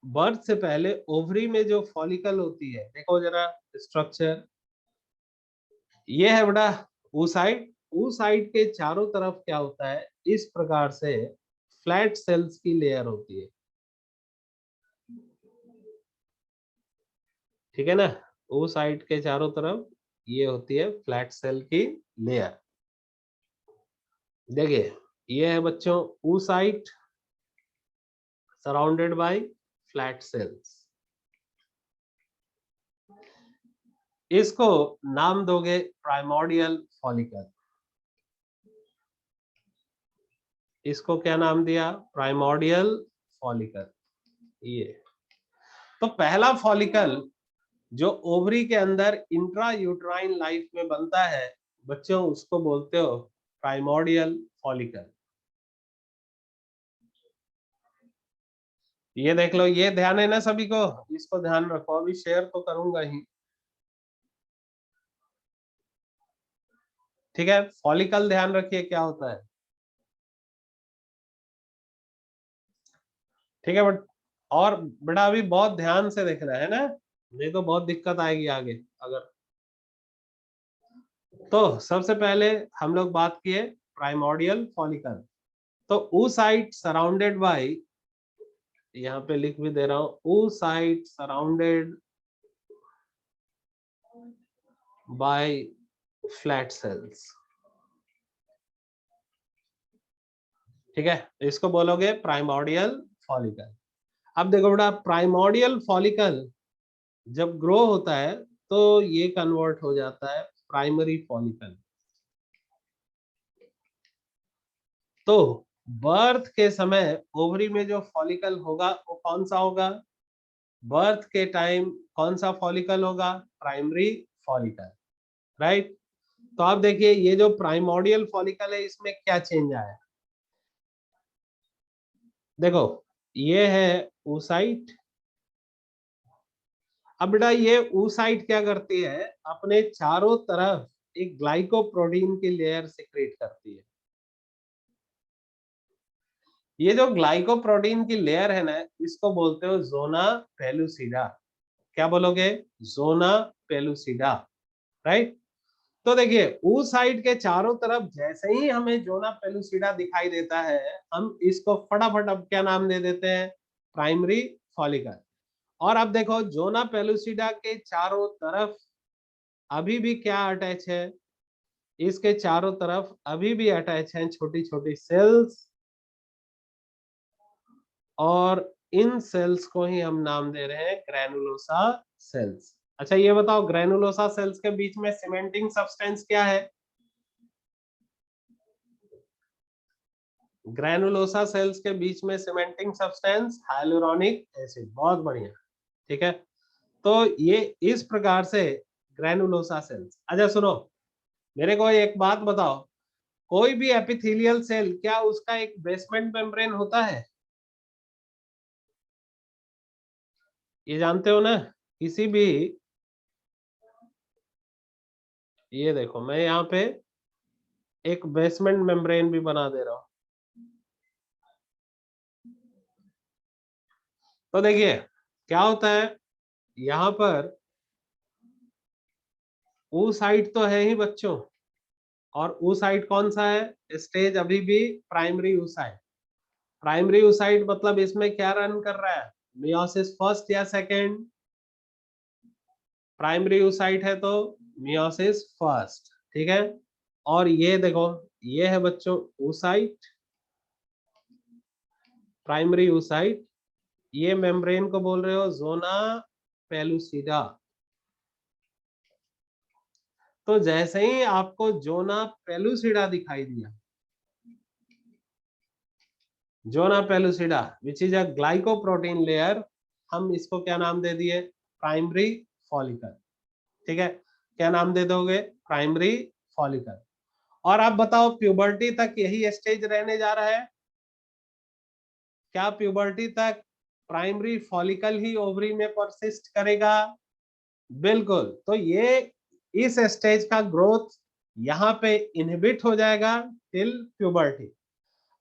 बर्थ से पहले ओवरी में जो फॉलिकल होती है, देखो जरा स्ट्रक्चर, ये है बेटा oocyte। oocyte के चारों तरफ क्या होता है? इस प्रकार से फ्लैट सेल्स की लेयर होती है। ठीक है ना, oocyte के चारों तरफ ये होती है फ्लैट सेल की लेयर। देखिए ये है बच्चों oocyte surrounded bye flat sales. इसको नाम दोगे प्राइमोर्डियल फॉलिकल। इसको क्या नाम दिया? Primordial follicle. ये तो पहला फॉलिकल जो ओवरी के अंदर इंट्रा यूट्राइन लाइफ में बनता है बच्चों, उसको बोलते हो प्राइमोर्डियल फॉलिकल। ये देख लो, ये ध्यान है ना सभी को? इसको ध्यान रखो, अभी शेयर तो करूंगा ही। ठीक है, फॉलिकल ध्यान रखिए क्या होता है। ठीक है, बट और बेटा अभी बहुत ध्यान से देखना है ना, नहीं तो बहुत दिक्कत आएगी आगे। अगर तो सबसे पहले हम लोग बात किए प्राइमोर्डियल फॉलिकल। तो oocyte सराउंडेड बाय, यहाँ पे लिख भी दे रहा हूं, oocyte surrounded bye flat sales. ठीक है, इसको बोलोगे प्राइमोर्डियल फॉलिकल। अब देखो बेटा प्राइमोर्डियल फॉलिकल जब ग्रो होता है तो ये कन्वर्ट हो जाता है प्राइमरी फॉलिकल। तो बर्थ के समय ओवरी में जो फॉलिकल होगा वो कौन सा होगा? बर्थ के टाइम कौन सा फॉलिकल होगा? Primary follicle. राइट। तो आप देखिए ये जो प्राइमोर्डियल फॉलिकल है इसमें क्या चेंज आया? देखो ये है oocyte। अब बेटा ये oocyte क्या करती है? अपने चारों तरफ एक ग्लाइकोप्रोटीन की लेयर सिक्रेट करती है। ये जो ग्लाइकोप्रोटीन की लेयर है ना, इसको बोलते हो जोना पेलुसिडा। क्या बोलोगे? Zona pellucida. राइट। तो देखिए oocyte के चारों तरफ जैसे ही हमें जोना पेलुसिडा दिखाई देता है, हम इसको फटाफट अब क्या नाम दे देते हैं? Primary follicle. और अब देखो जोना पेलुसिडा के चारों तरफ अभी भी क्या अटैच है? इसके चारों तरफ अभी भी अटैच हैं छोटी छोटी सेल्स, और इन सेल्स को ही हम नाम दे रहे हैं ग्रैनुलोसा सेल्स। अच्छा ये बताओ ग्रैनुलोसा सेल्स के बीच में सीमेंटिंग सब्सटेंस क्या है? ग्रैनुलोसा सेल्स के बीच में सीमेंटिंग सब्सटेंस हाइलुरोनिक एसिड। बहुत बढ़िया, ठीक है। तो ये इस प्रकार से ग्रैनुलोसा सेल्स। अच्छा सुनो, मेरे को एक बात बताओ, कोई भी एपिथेलियल सेल क्या उसका एक बेसमेंट मेम्ब्रेन होता है? ये जानते हो ना? किसी भी, ये देखो मैं यहाँ पे एक बेसमेंट मेम्ब्रेन भी बना दे रहा हूं। तो देखिए क्या होता है, यहाँ पर oocyte तो है ही बच्चों, और oocyte कौन सा है स्टेज? अभी भी प्राइमरी oocyte। प्राइमरी oocyte मतलब इसमें क्या रन कर रहा है? मियोसिस फर्स्ट या सेकेंड? प्राइमरी oocyte है तो मियोसिस फर्स्ट, ठीक है। और ये देखो, ये है बच्चों oocyte, प्राइमरी oocyte। ये मेम्ब्रेन को बोल रहे हो जोना पेलुसिडा। तो जैसे ही आपको जोना पेलुसिडा दिखाई दिया, zona pellucida which is a glycoprotein layer, हम इसको क्या नाम दे दिए? प्राइमरी फॉलिकल, ठीक है। क्या नाम दे दोगे? Primary follicle. और आप बताओ प्यूबर्टी तक यही स्टेज रहने जा रहा है क्या? प्यूबर्टी तक प्राइमरी फॉलिकल ही ओवरी में परसिस्ट करेगा? बिल्कुल। तो ये इस स्टेज का ग्रोथ यहाँ पे इनहिबिट हो जाएगा टिल प्यूबर्टी।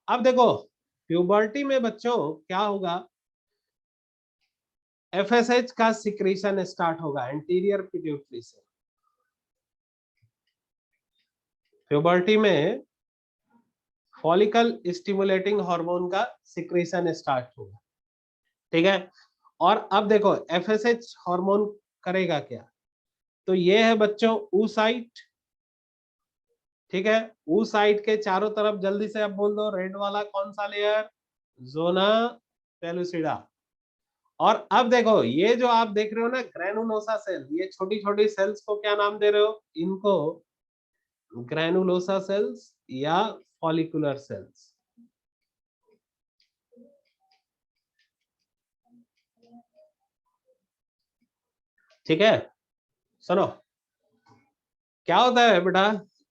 अब देखो प्यूबर्टी में बच्चों क्या होगा, एफएसएच का सिक्रीशन स्टार्ट होगा एंटीरियर पिट्यूटरी से। प्यूबर्टी में फॉलिकल स्टिमुलेटिंग हार्मोन का सिक्रीशन स्टार्ट होगा, ठीक है। और अब देखो एफएसएच हार्मोन करेगा क्या? तो ये है बच्चों oocyte, ठीक है। oocyte के चारों तरफ जल्दी से अब बोल दो, रेड वाला कौन सा लेयर? Zona pellucida. और अब देखो ये जो आप देख रहे हो ना ग्रैनुलोसा सेल, ये छोटी छोटी सेल्स को क्या नाम दे रहे हो? इनको ग्रैनुलोसा सेल्स या फॉलिकुलर सेल्स, ठीक है। सुनो क्या होता है बेटा,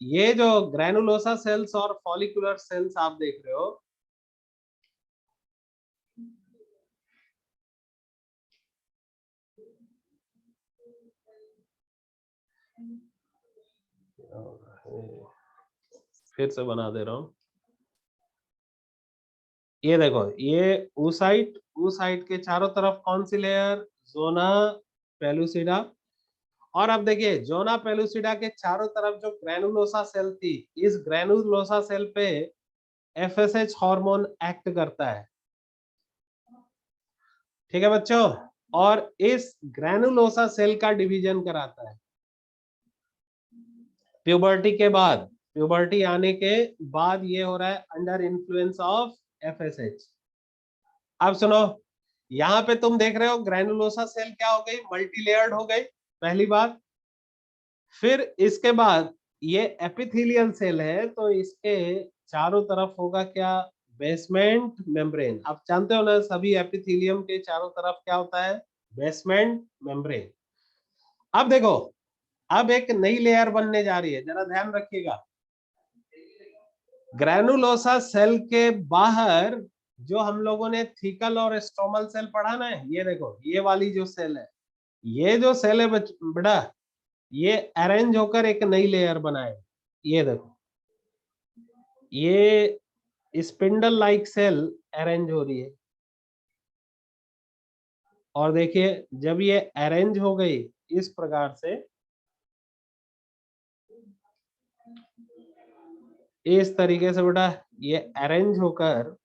ये जो ग्रैनुलोसा सेल्स और फॉलिकुलर सेल्स आप देख रहे हो, फिर से बना दे रहा हूं। ये देखो ये oocyte के चारों तरफ कौन सी लेयर? Zona pellucida. और अब देखिए जोना पेलुसिडा के चारों तरफ जो ग्रैनुलोसा सेल थी, इस ग्रैनुलोसा सेल पे एफएसएच हार्मोन एक्ट करता है, ठीक है बच्चों। और इस ग्रैनुलोसा सेल का डिवीजन कराता है प्यूबर्टी के बाद। प्यूबर्टी आने के बाद ये हो रहा है अंडर इन्फ्लुएंस ऑफ एफएसएच। अब सुनो, यहाँ पे तुम देख रहे हो ग्रैनुलोसा सेल क्या हो गई? मल्टीलेयर्ड हो गई, पहली बात। फिर इसके बाद ये एपिथेलियल सेल है तो इसके चारों तरफ होगा क्या? Basement membrane. आप जानते हो ना सभी एपिथेलियम के चारों तरफ क्या होता है? Basement membrane. अब देखो अब एक नई लेयर बनने जा रही है, जरा ध्यान रखिएगा। ग्रैनुलोसा सेल के बाहर जो हम लोगों ने थीकल और स्ट्रोमल सेल पढ़ा ना, ये देखो ये वाली जो सेल है, ये जो सेल है बेटा, ये अरेंज होकर एक नई लेयर बनाए। ये देखो ये स्पिंडल लाइक सेल अरेंज हो रही है। और देखिए जब ये अरेंज हो गई इस प्रकार से, इस तरीके से बेटा ये अरेंज होकर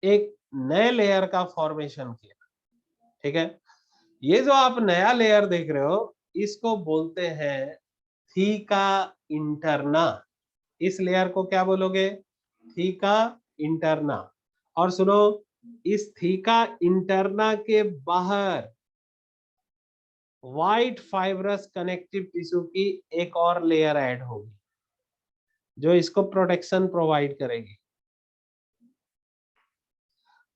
एक नए लेयर का फॉर्मेशन किया, ठीक है। ये जो आप नया लेयर देख रहे हो इसको बोलते हैं थीका इंटरना। इस लेयर को क्या बोलोगे? Theca interna. और सुनो, इस थीका इंटरना के बाहर व्हाइट फाइब्रस कनेक्टिव टिश्यू की एक और लेयर ऐड होगी। जो इसको प्रोटेक्शन प्रोवाइड करेगी,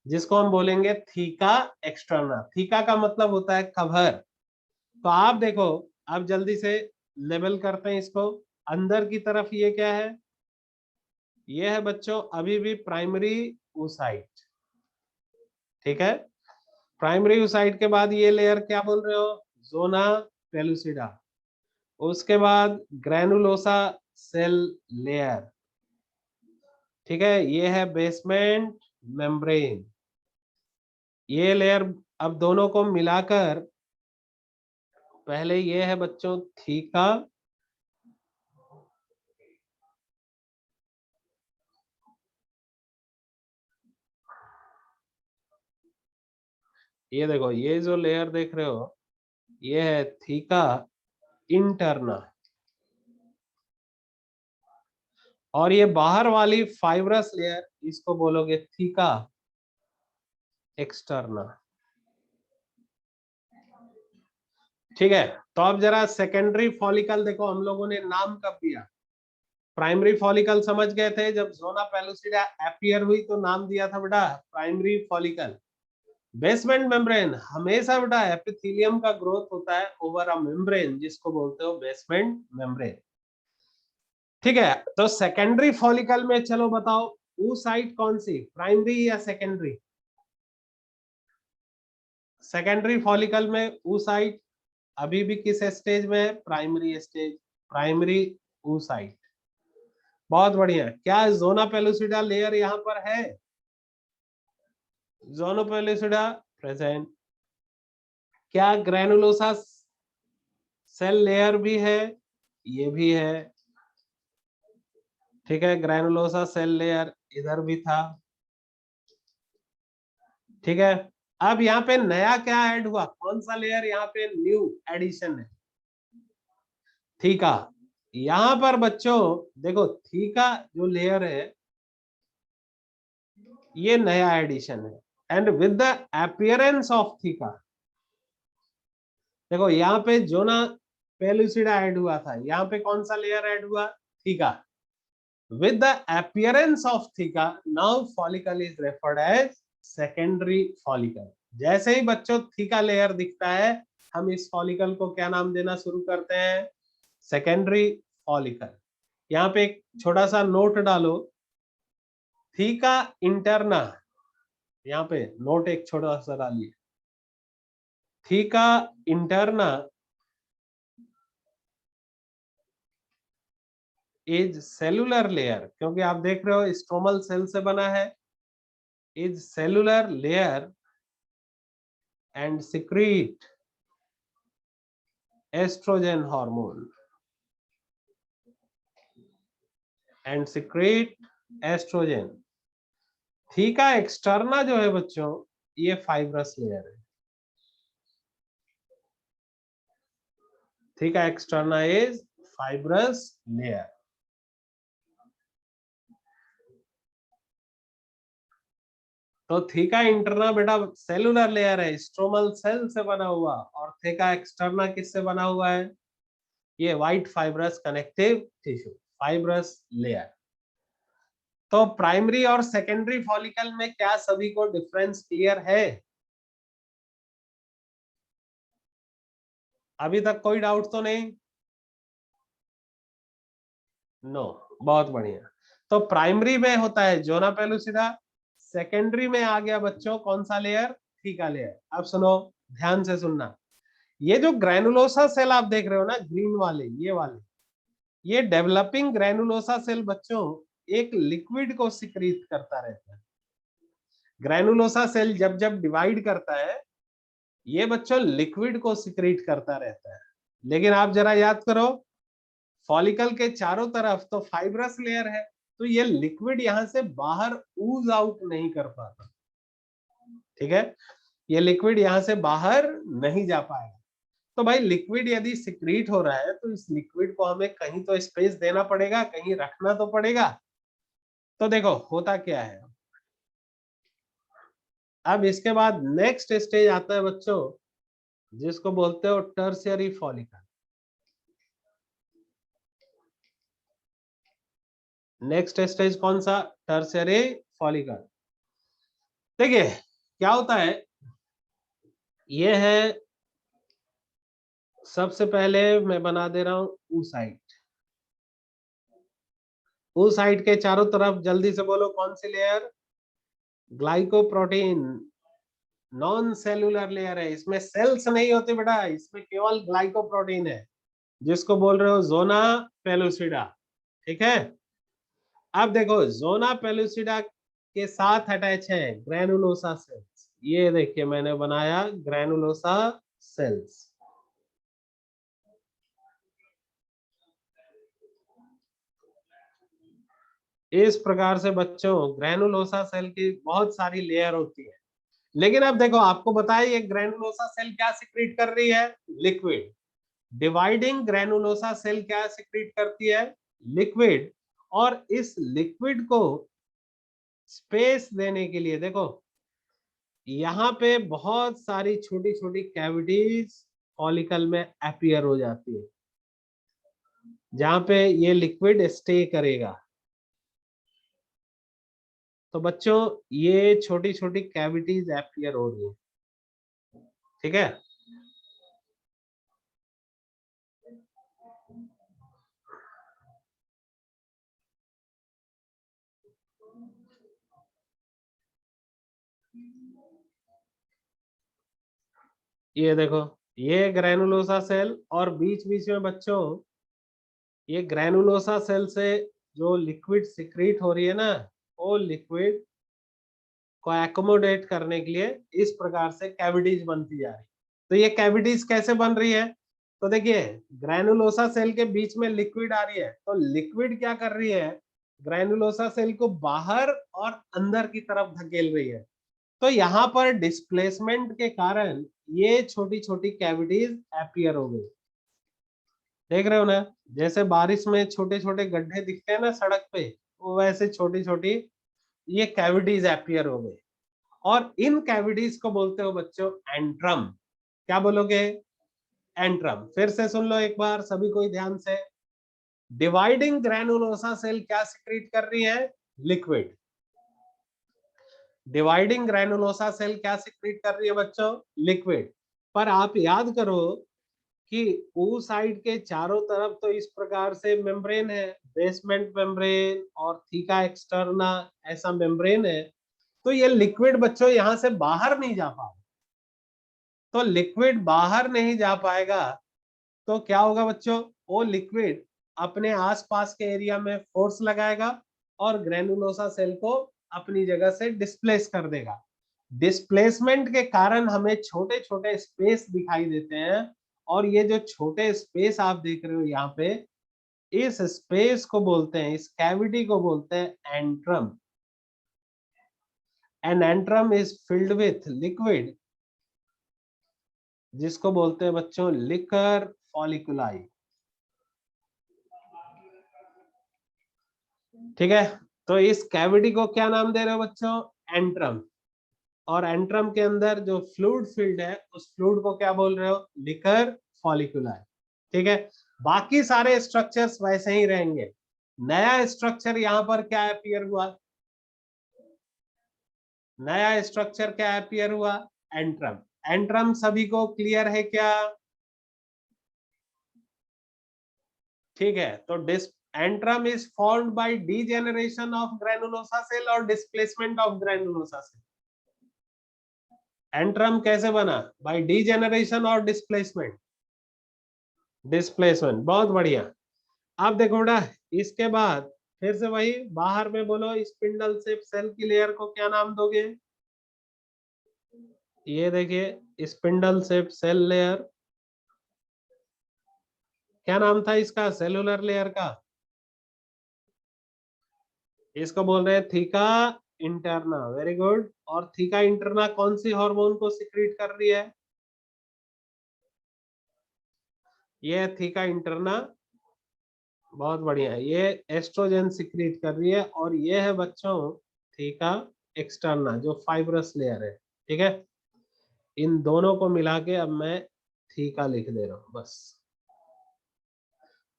जिसको हम बोलेंगे थीका एक्सटर्ना। थीका का मतलब होता है कवर। तो आप देखो, आप जल्दी से लेबल करते हैं इसको। अंदर की तरफ ये क्या है? ये है बच्चों अभी भी प्राइमरी oocyte, ठीक है। प्राइमरी oocyte के बाद ये लेयर क्या बोल रहे हो? Zona pellucida. उसके बाद ग्रैनुलोसा सेल लेयर, ठीक है। ये है बेसमेंट मेम्ब्रेन। ये लेयर अब दोनों को मिलाकर, पहले ये है बच्चों थीका, ये देखो ये जो लेयर देख रहे हो ये है थीका इंटरना, और ये बाहर वाली फाइब्रस लेयर इसको बोलोगे थीका एक्सटर्ना, ठीक है। तो अब जरा सेकेंडरी फॉलिकल देखो, हम लोगों ने नाम कब दिया? प्राइमरी फॉलिकल समझ गए थे, जब जोना पेलुसिडा अपीयर हुई तो नाम दिया था बेटा प्राइमरी फॉलिकल। बेसमेंट मेम्ब्रेन हमेशा बेटा एपिथेलियम का ग्रोथ होता है ओवर अ मेम्ब्रेन, जिसको बोलते हो बेसमेंट मेम्ब्रेन, ठीक है। तो सेकेंडरी फॉलिकल में चलो बताओ oocyte कौन सी, प्राइमरी या सेकेंडरी? सेकेंडरी फॉलिकल में oocyte अभी भी किस स्टेज में है? Primary stage, primary oocyte। बहुत बढ़िया। क्या जोना पेलुसिडा लेयर यहां पर है? Zona pellucida present. क्या ग्रैनुलोसा सेल लेयर भी है? ये भी है, ठीक है। ग्रैनुलोसा सेल लेयर इधर भी था, ठीक है। अब यहाँ पे नया क्या ऐड हुआ? कौन सा लेयर यहाँ पे न्यू एडिशन है? थीका। यहां पर बच्चों देखो थीका जो लेयर है ये नया एडिशन है, and with the appearance of theca, देखो यहाँ पे जोना पेलुसिडा ऐड हुआ था, यहाँ पे कौन सा लेयर ऐड हुआ? Theca. With the appearance of theca now follicle is referred as secondary follicle. जैसे ही बच्चों थीका लेयर दिखता है हम इस फॉलिकल को क्या नाम देना शुरू करते हैं? Secondary follicle. यहाँ पे एक छोटा सा नोट डालो, थीका इंटरना, यहाँ पे नोट एक छोटा सा डालिए, theca interna is cellular layer, क्योंकि आप देख रहे हो स्ट्रोमल सेल से बना है, is cellular layer and secrete oestrogen hormone, and secrete oestrogen. Theca externa जो है बच्चों ये फाइब्रस लेयर है, theca externa is fibrous layer. तो थीका इंटरना बेटा सेलुलर लेयर है, स्ट्रोमल सेल से बना हुआ, और थीका एक्सटर्ना किससे बना हुआ है? ये white fibrous connective tissue, fibrous layer. तो प्राइमरी और सेकेंडरी फॉलिकल में क्या सभी को डिफरेंस क्लियर है? अभी तक कोई डाउट तो नहीं? नो, बहुत बढ़िया। तो प्राइमरी में होता है जोना पेलुसिडा, सेकेंडरी में आ गया बच्चों कौन सा लेयर? Theca layer. अब सुनो, ध्यान से सुनना, ये जो ग्रैनुलोसा सेल आप देख रहे हो ना ग्रीन वाले, ये वाले, ये डेवलपिंग ग्रैनुलोसा सेल बच्चों एक लिक्विड को सिक्रीट करता रहता है। ग्रैनुलोसा सेल जब जब डिवाइड करता है ये बच्चों लिक्विड को सिक्रीट करता रहता है, लेकिन आप जरा याद करो फॉलिकल के चारों तरफ तो फाइब्रस लेयर है, तो ये लिक्विड यहां से बाहर ऊज आउट नहीं कर पाता, ठीक है। ये लिक्विड यहां से बाहर नहीं जा पाएगा। तो भाई लिक्विड यदि सिक्रीट हो रहा है तो इस लिक्विड को हमें कहीं तो स्पेस देना पड़ेगा, कहीं रखना तो पड़ेगा। तो देखो होता क्या है, अब इसके बाद नेक्स्ट स्टेज आता है बच्चों जिसको बोलते हो टर्शियरी फॉलिकल। नेक्स्ट स्टेज कौन सा? Tertiary follicle. देखिए क्या होता है, ये है सबसे पहले मैं बना दे रहा हूं oocyte। oocyte के चारों तरफ जल्दी से बोलो कौन सी layer? Glycoprotein, non cellular layer है, इसमें सेल्स नहीं होते बेटा, इसमें केवल ग्लाइकोप्रोटीन है, जिसको बोल रहे हो जोना पेलुसिडा। ठीक है, अब देखो जोना पेलुसिडा के साथ अटैच है ग्रैनुलोसा सेल्स। ये देखिए मैंने बनाया ग्रैनुलोसा सेल्स। इस प्रकार से बच्चों ग्रैनुलोसा सेल की बहुत सारी लेयर होती है। लेकिन अब देखो आपको बताया ये ग्रैनुलोसा सेल क्या सिक्रीट कर रही है? लिक्विड। डिवाइडिंग ग्रैनुलोसा सेल क्या सिक्रीट करती है? लिक्विड। और इस लिक्विड को स्पेस देने के लिए देखो यहाँ पे बहुत सारी छोटी छोटी कैविटीज फॉलिकल में अपीयर हो जाती है, जहां पे ये लिक्विड स्टे करेगा। तो बच्चों ये छोटी छोटी कैविटीज अपीयर हो रही है। ठीक है, ये देखो ये ग्रैनुलोसा सेल, और बीच बीच में बच्चों ये ग्रैनुलोसा सेल से जो लिक्विड सिक्रीट हो रही है ना, वो लिक्विड को एकोमोडेट करने के लिए इस प्रकार से कैविटीज बनती जा रही। तो ये कैविटीज कैसे बन रही है? तो देखिए ग्रैनुलोसा सेल के बीच में लिक्विड आ रही है, तो लिक्विड क्या कर रही है? ग्रैनुलोसा सेल को बाहर और अंदर की तरफ धकेल रही है। तो यहाँ पर डिस्प्लेसमेंट के कारण ये छोटी छोटी कैविटीज अपीयर हो गई। देख रहे हो ना, जैसे बारिश में छोटे छोटे गड्ढे दिखते हैं ना सड़क पे, वो वैसे छोटी छोटी ये कैविटीज अपीयर हो गई। और इन कैविटीज को बोलते हो बच्चों एंट्रम। क्या बोलोगे? एंट्रम। फिर से सुन लो एक बार सभी कोई ध्यान से। डिवाइडिंग ग्रैनुलोसा सेल क्या सिक्रीट कर रही है? लिक्विड। डिवाइडिंग ग्रैनुलोसा सेल क्या सिक्रीट कर रही है बच्चों? लिक्विड। पर आप याद करो कि oocyte के चारों तरफ तो इस प्रकार से मेम्ब्रेन है, बेसमेंट मेम्ब्रेन और थीका एक्सटर्ना, ऐसा मेम्ब्रेन है। तो ये लिक्विड बच्चों यहां से बाहर नहीं जा पा, तो लिक्विड बाहर नहीं जा पाएगा तो क्या होगा बच्चों? वो लिक्विड अपने आसपास के एरिया में फोर्स लगाएगा और ग्रैनुलोसा सेल को अपनी जगह से डिस्प्लेस कर देगा। डिस्प्लेसमेंट के कारण हमें छोटे छोटे स्पेस दिखाई देते हैं, और ये जो छोटे स्पेस आप देख रहे हो यहाँ पे, इस स्पेस को बोलते हैं, इस कैविटी को बोलते हैं antrum. An antrum is filled with liquid, जिसको बोलते हैं बच्चों लिकर फॉलिकुलाई। ठीक है, तो इस कैविटी को क्या नाम दे रहे हो बच्चों? एंट्रम। और एंट्रम के अंदर जो फ्लूइड फील्ड है उस फ्लूइड को क्या बोल रहे हो? लिकर फॉलिकुलाई। ठीक है, बाकी सारे स्ट्रक्चर्स वैसे ही रहेंगे। नया स्ट्रक्चर यहाँ पर क्या अपीयर हुआ? नया स्ट्रक्चर क्या अपीयर हुआ? एंट्रम। एंट्रम सभी को क्लियर है क्या? ठीक है, तो antrum is formed by degeneration of granulosa cell और displacement of granulosa cell. Antrum कैसे बना? बाय डीजेनरेशन और डिस्प्लेसमेंट। डिस्प्लेसमेंट, बहुत बढ़िया। अब देखो बेटा, इसके बाद फिर से वही बाहर में बोलो, स्पिंडल शेप सेल की लेयर को क्या नाम दोगे? ये देखिए स्पिंडल शेप सेल लेयर, क्या नाम था इसका सेलुलर लेयर का? इसको बोल रहे हैं थीका इंटरना। Very good. और थीका इंटरना कौन सी हार्मोन को सिक्रीट कर रही है? ये थीका इंटरना, बहुत बढ़िया, ये एस्ट्रोजन सिक्रीट कर रही है। और ये है बच्चों थीका एक्सटर्ना, जो फाइब्रस लेयर है। ठीक है, इन दोनों को मिला के अब मैं थीका लिख दे रहा हूं बस।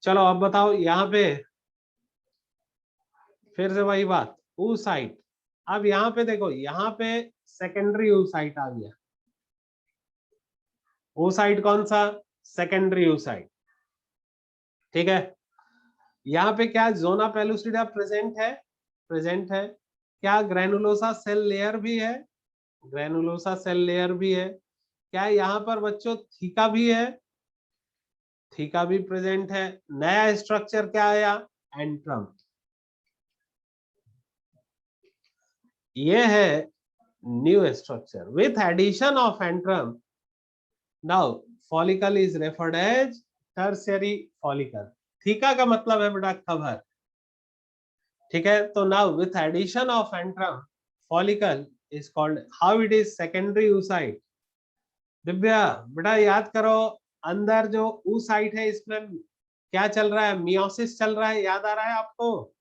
चलो अब बताओ यहाँ पे फिर से वही बात, oocyte। अब यहाँ पे देखो, यहाँ पे सेकेंडरी oocyte आ गया। oocyte कौन सा? Secondary oocyte। ठीक है, यहाँ पे क्या जोना पेलुसिडा प्रेजेंट है? प्रेजेंट है। क्या ग्रेनुलोसा सेल लेयर भी है? ग्रेनुलोसा सेल लेयर भी है। क्या यहाँ पर बच्चों थीका भी है? थीका भी प्रेजेंट है। नया स्ट्रक्चर क्या आया? एंट्रम। ये है new structure. With addition of antrum, now follicle is referred as tertiary follicle. Theca का मतलब है बेटा कवर। ठीक है, तो now with addition of antrum, follicle is called, how it is secondary oocyte। Divya बेटा याद करो, अंदर जो oocyte है इसमें क्या चल रहा है? मियोसिस चल रहा है, याद आ रहा है आपको?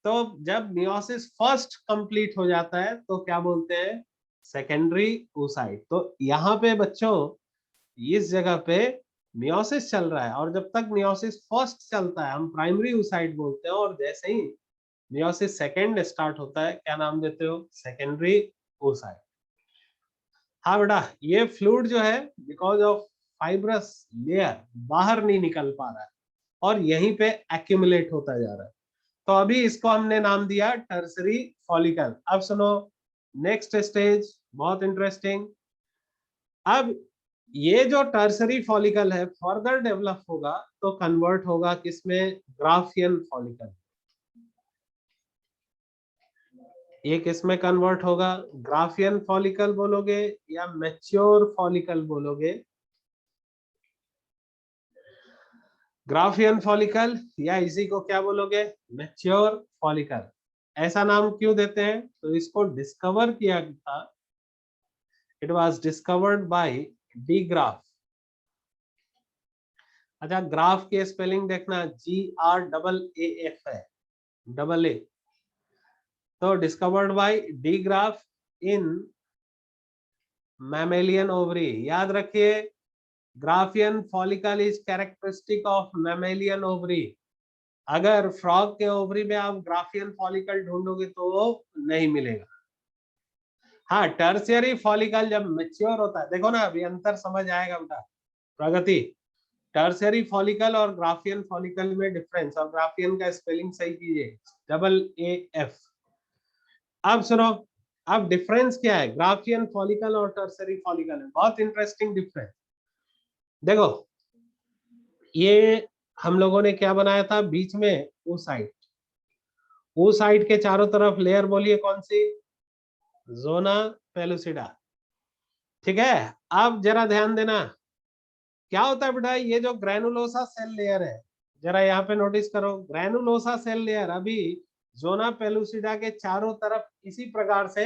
तो जब मियोसिस फर्स्ट कंप्लीट हो जाता है तो क्या बोलते हैं? Secondary oocyte। तो यहाँ पे बच्चों इस जगह पे मियोसिस चल रहा है, और जब तक मियोसिस फर्स्ट चलता है हम प्राइमरी oocyte बोलते हैं, और जैसे ही मियोसिस सेकेंड स्टार्ट होता है, क्या नाम देते हो? Secondary oocyte। हाँ बेटा, ये फ्लूइड जो है बिकॉज ऑफ फाइब्रस लेयर बाहर नहीं निकल पा रहा है और यहीं पे एक्यूमुलेट होता जा रहा है, तो अभी इसको हमने नाम दिया टर्सरी फॉलिकल। अब सुनो नेक्स्ट स्टेज, बहुत इंटरेस्टिंग। अब ये जो टर्सरी फॉलिकल है फर्दर डेवलप होगा तो कन्वर्ट होगा किसमें? Graafian follicle. ये किसमें कन्वर्ट होगा? ग्राफियन फॉलिकल बोलोगे या मैच्योर फॉलिकल बोलोगे? ग्राफियन फॉलिकल या इसी को क्या बोलोगे? Mature follicle. ऐसा नाम क्यों देते हैं? तो इसको डिस्कवर किया था, it was discovered by D graph. अच्छा, ग्राफ की स्पेलिंग देखना, GRAAF है, डबल ए। तो discovered by D graph in mammalian ovary. याद रखिए, Graafian follicle is characteristic of mammalian ovary. अगर फ्रॉग के ओवरी में आप ग्राफियन फॉलिकल ढूंढोगे तो वो नहीं मिलेगा। हाँ, टर्शियरी फॉलिकल जब मैच्योर होता है, देखो ना अभी अंतर समझ आएगा बेटा। प्रगति, टर्शियरी फॉलिकल और ग्राफियन फॉलिकल में डिफरेंस, और ग्राफियन का स्पेलिंग सही कीजिए, AAF। अब सुनो, अब डिफरेंस क्या है ग्राफियन फॉलिकल और टर्शियरी फॉलिकल में? बहुत इंटरेस्टिंग डिफरेंस। देखो, ये हम लोगों ने क्या बनाया था बीच में? oocyte। oocyte के चारों तरफ लेयर बोलिए कौन सी? जोना पेलुसिडा। ठीक है, अब जरा ध्यान देना, क्या होता है बेटा? ये जो ग्रेनुलोसा सेल लेयर है, जरा यहाँ पे नोटिस करो, ग्रेनुलोसा सेल लेयर अभी जोना पेलुसिडा के चारों तरफ इसी प्रकार से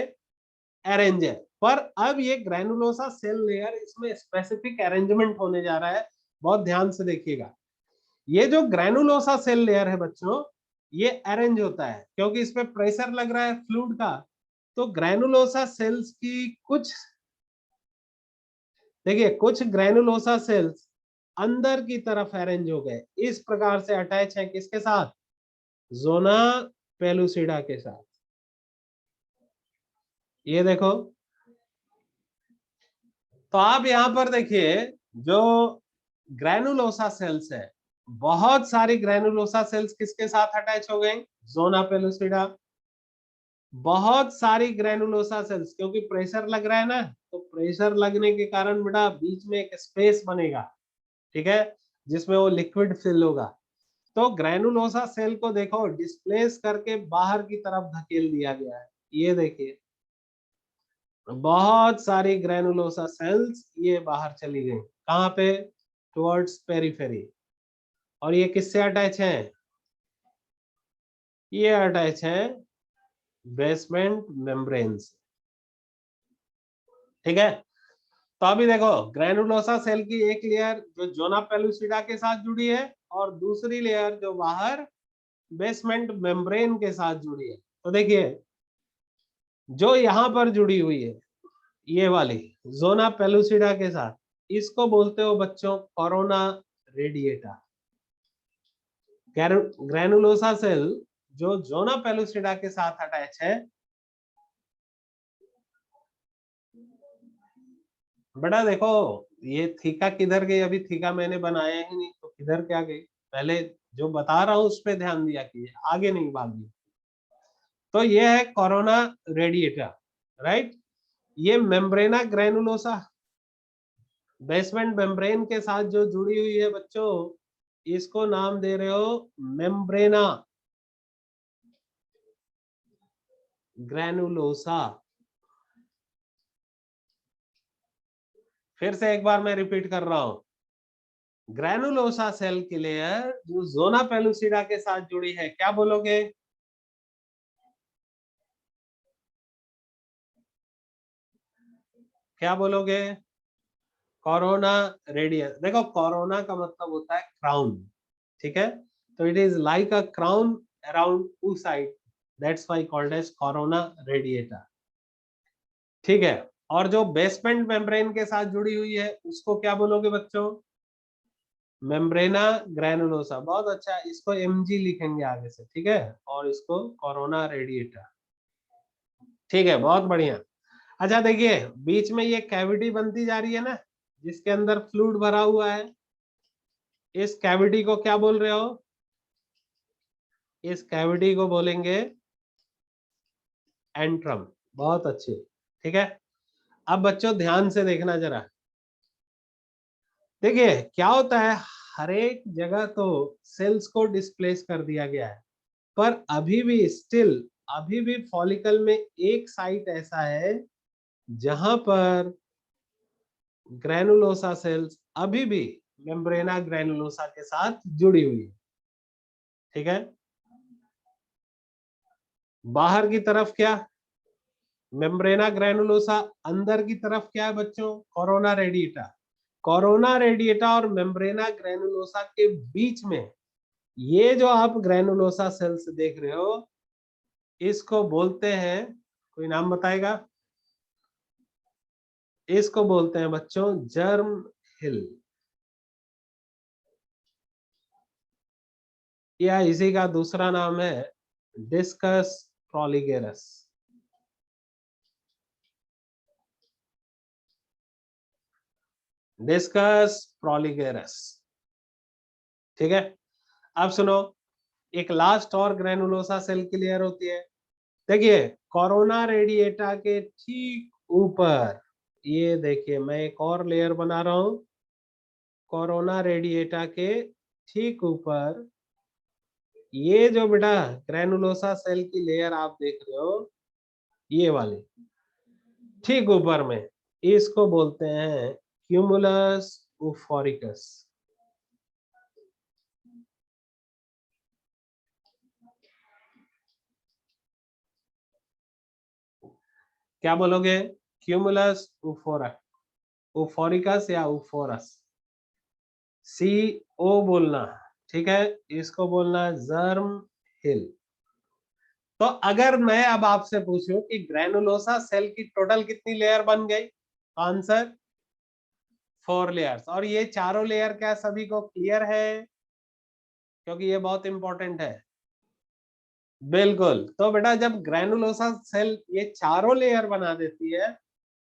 अरेंज है, पर अब ये ग्रेनुलोसा सेल लेयर, इसमें स्पेसिफिक अरेंजमेंट होने जा रहा है। बहुत ध्यान से देखिएगा, ये जो ग्रेनुलोसा सेल लेयर है बच्चों, ये अरेंज होता है क्योंकि इस पे प्रेशर लग रहा है फ्लूइड का। तो ग्रेनुलोसा सेल्स की कुछ, देखिए कुछ ग्रेनुलोसा सेल्स अंदर की तरफ अरेंज हो गए, इस प्रकार से अटैच है किसके साथ? जोना पेलुसिडा के साथ। ये देखो, तो आप यहां पर देखिए, जो ग्रेनुलोसा सेल्स है, बहुत सारी ग्रेनुलोसा सेल्स किसके साथ अटैच हो गई? Zona pellucida. बहुत सारी ग्रेनुलोसा सेल्स, क्योंकि प्रेशर लग रहा है ना, तो प्रेशर लगने के कारण बेटा बीच में एक स्पेस बनेगा, ठीक है, जिसमें वो लिक्विड फिल होगा। तो ग्रेनुलोसा सेल को देखो डिस्प्लेस करके बाहर की तरफ धकेल दिया गया है। ये देखिए, बहुत सारी ग्रेनुलोसा सेल्स ये बाहर चली गई, कहां पे? Towards periphery. और ये किससे अटैच है? ये अटैच है बेसमेंट मेम्ब्रेन से। ठीक है, तो अभी देखो, ग्रेनुलोसा सेल की एक लेयर जो जोना पेलुसिडा के साथ जुड़ी है, और दूसरी लेयर जो बाहर बेसमेंट मेम्ब्रेन के साथ जुड़ी है। तो देखिए, जो यहां पर जुड़ी हुई है ये वाली जोना पेलुसिडा के साथ, इसको बोलते हो बच्चों कोरोना रेडिएटा। ग्रेनुलोसा सेल जो जोना पेलुसिडा के साथ अटैच है, बेटा देखो ये थीका किधर गई, अभी थीका मैंने बनाया ही नहीं तो किधर क्या गई, पहले जो बता रहा हूं उस पर ध्यान दिया कीजिए, आगे नहीं भागिए। तो ये है कोरोना रेडिएटा, राइट। ये मेम्ब्रेना ग्रैनुलोसा बेसमेंट मेम्ब्रेन के साथ जो जुड़ी हुई है बच्चों, इसको नाम दे रहे हो मेम्ब्रेना ग्रैनुलोसा। फिर से एक बार मैं रिपीट कर रहा हूं, ग्रैनुलोसा सेल की लेयर जो जोना पेलुसिडा के साथ जुड़ी है, क्या बोलोगे? क्या बोलोगे? Corona radius. देखो कोरोना का मतलब होता है क्राउन, ठीक है, तो it is like a crown around oocyte, that's why called as corona radiata, ठीक है। और जो बेसमेंट मेम्ब्रेन के साथ जुड़ी हुई है उसको क्या बोलोगे बच्चों? मेम्ब्रेना ग्रैनुलोसा। बहुत अच्छा, इसको mg लिखेंगे आगे से, ठीक है, और इसको कोरोना रेडिएटा, ठीक है, बहुत बढ़िया। अच्छा देखिए बीच में ये कैविटी बनती जा रही है ना, जिसके अंदर फ्लूइड भरा हुआ है, इस कैविटी को क्या बोल रहे हो? इस कैविटी को बोलेंगे एंट्रम। बहुत अच्छे, ठीक है। अब बच्चों ध्यान से देखना जरा, देखिए क्या होता है, हर एक जगह तो सेल्स को डिस्प्लेस कर दिया गया है, पर अभी भी स्टिल, अभी भी फॉलिकल में एक साइट ऐसा है जहां पर ग्रैनुलोसा सेल्स अभी भी मेम्ब्रेना ग्रैनुलोसा के साथ जुड़ी हुई है, ठीक है। बाहर की तरफ क्या? मेम्ब्रेना ग्रैनुलोसा। अंदर की तरफ क्या है बच्चों? Corona radiata. कोरोना रेडिएटा और मेम्ब्रेना ग्रैनुलोसा के बीच में ये जो आप ग्रैनुलोसा सेल्स देख रहे हो, इसको बोलते हैं, कोई नाम बताएगा? इसको बोलते हैं बच्चों जर्म हिल, या इसी का दूसरा नाम है डिस्कस प्रोलिगेरस। डिस्कस प्रोलिगेरस, ठीक है। अब सुनो, एक लास्ट और ग्रैनुलोसा सेल की लेयर होती है, देखिए कोरोना रेडिएटा के ठीक ऊपर, ये देखिए मैं एक और लेयर बना रहा हूं, कोरोना रेडिएटा के ठीक ऊपर ये जो बेटा ग्रैनुलोसा सेल की लेयर आप देख रहे हो, ये वाली ठीक ऊपर में, इसको बोलते हैं क्यूमुलस उफोरिकस। क्या बोलोगे? क्यूमुलस उफोरिकस या उफोरस, सी ओ बोलना, ठीक है, इसको बोलना जर्म हिल। तो अगर मैं अब आपसे पूछूं कि ग्रैनुलोसा सेल की टोटल कितनी लेयर बन गई, आंसर 4 लेयर्स। और ये चारों लेयर क्या सभी को क्लियर है? क्योंकि ये बहुत इंपॉर्टेंट है। बिल्कुल, तो बेटा जब ग्रैनुलोसा सेल ये चारों लेयर बना देती है,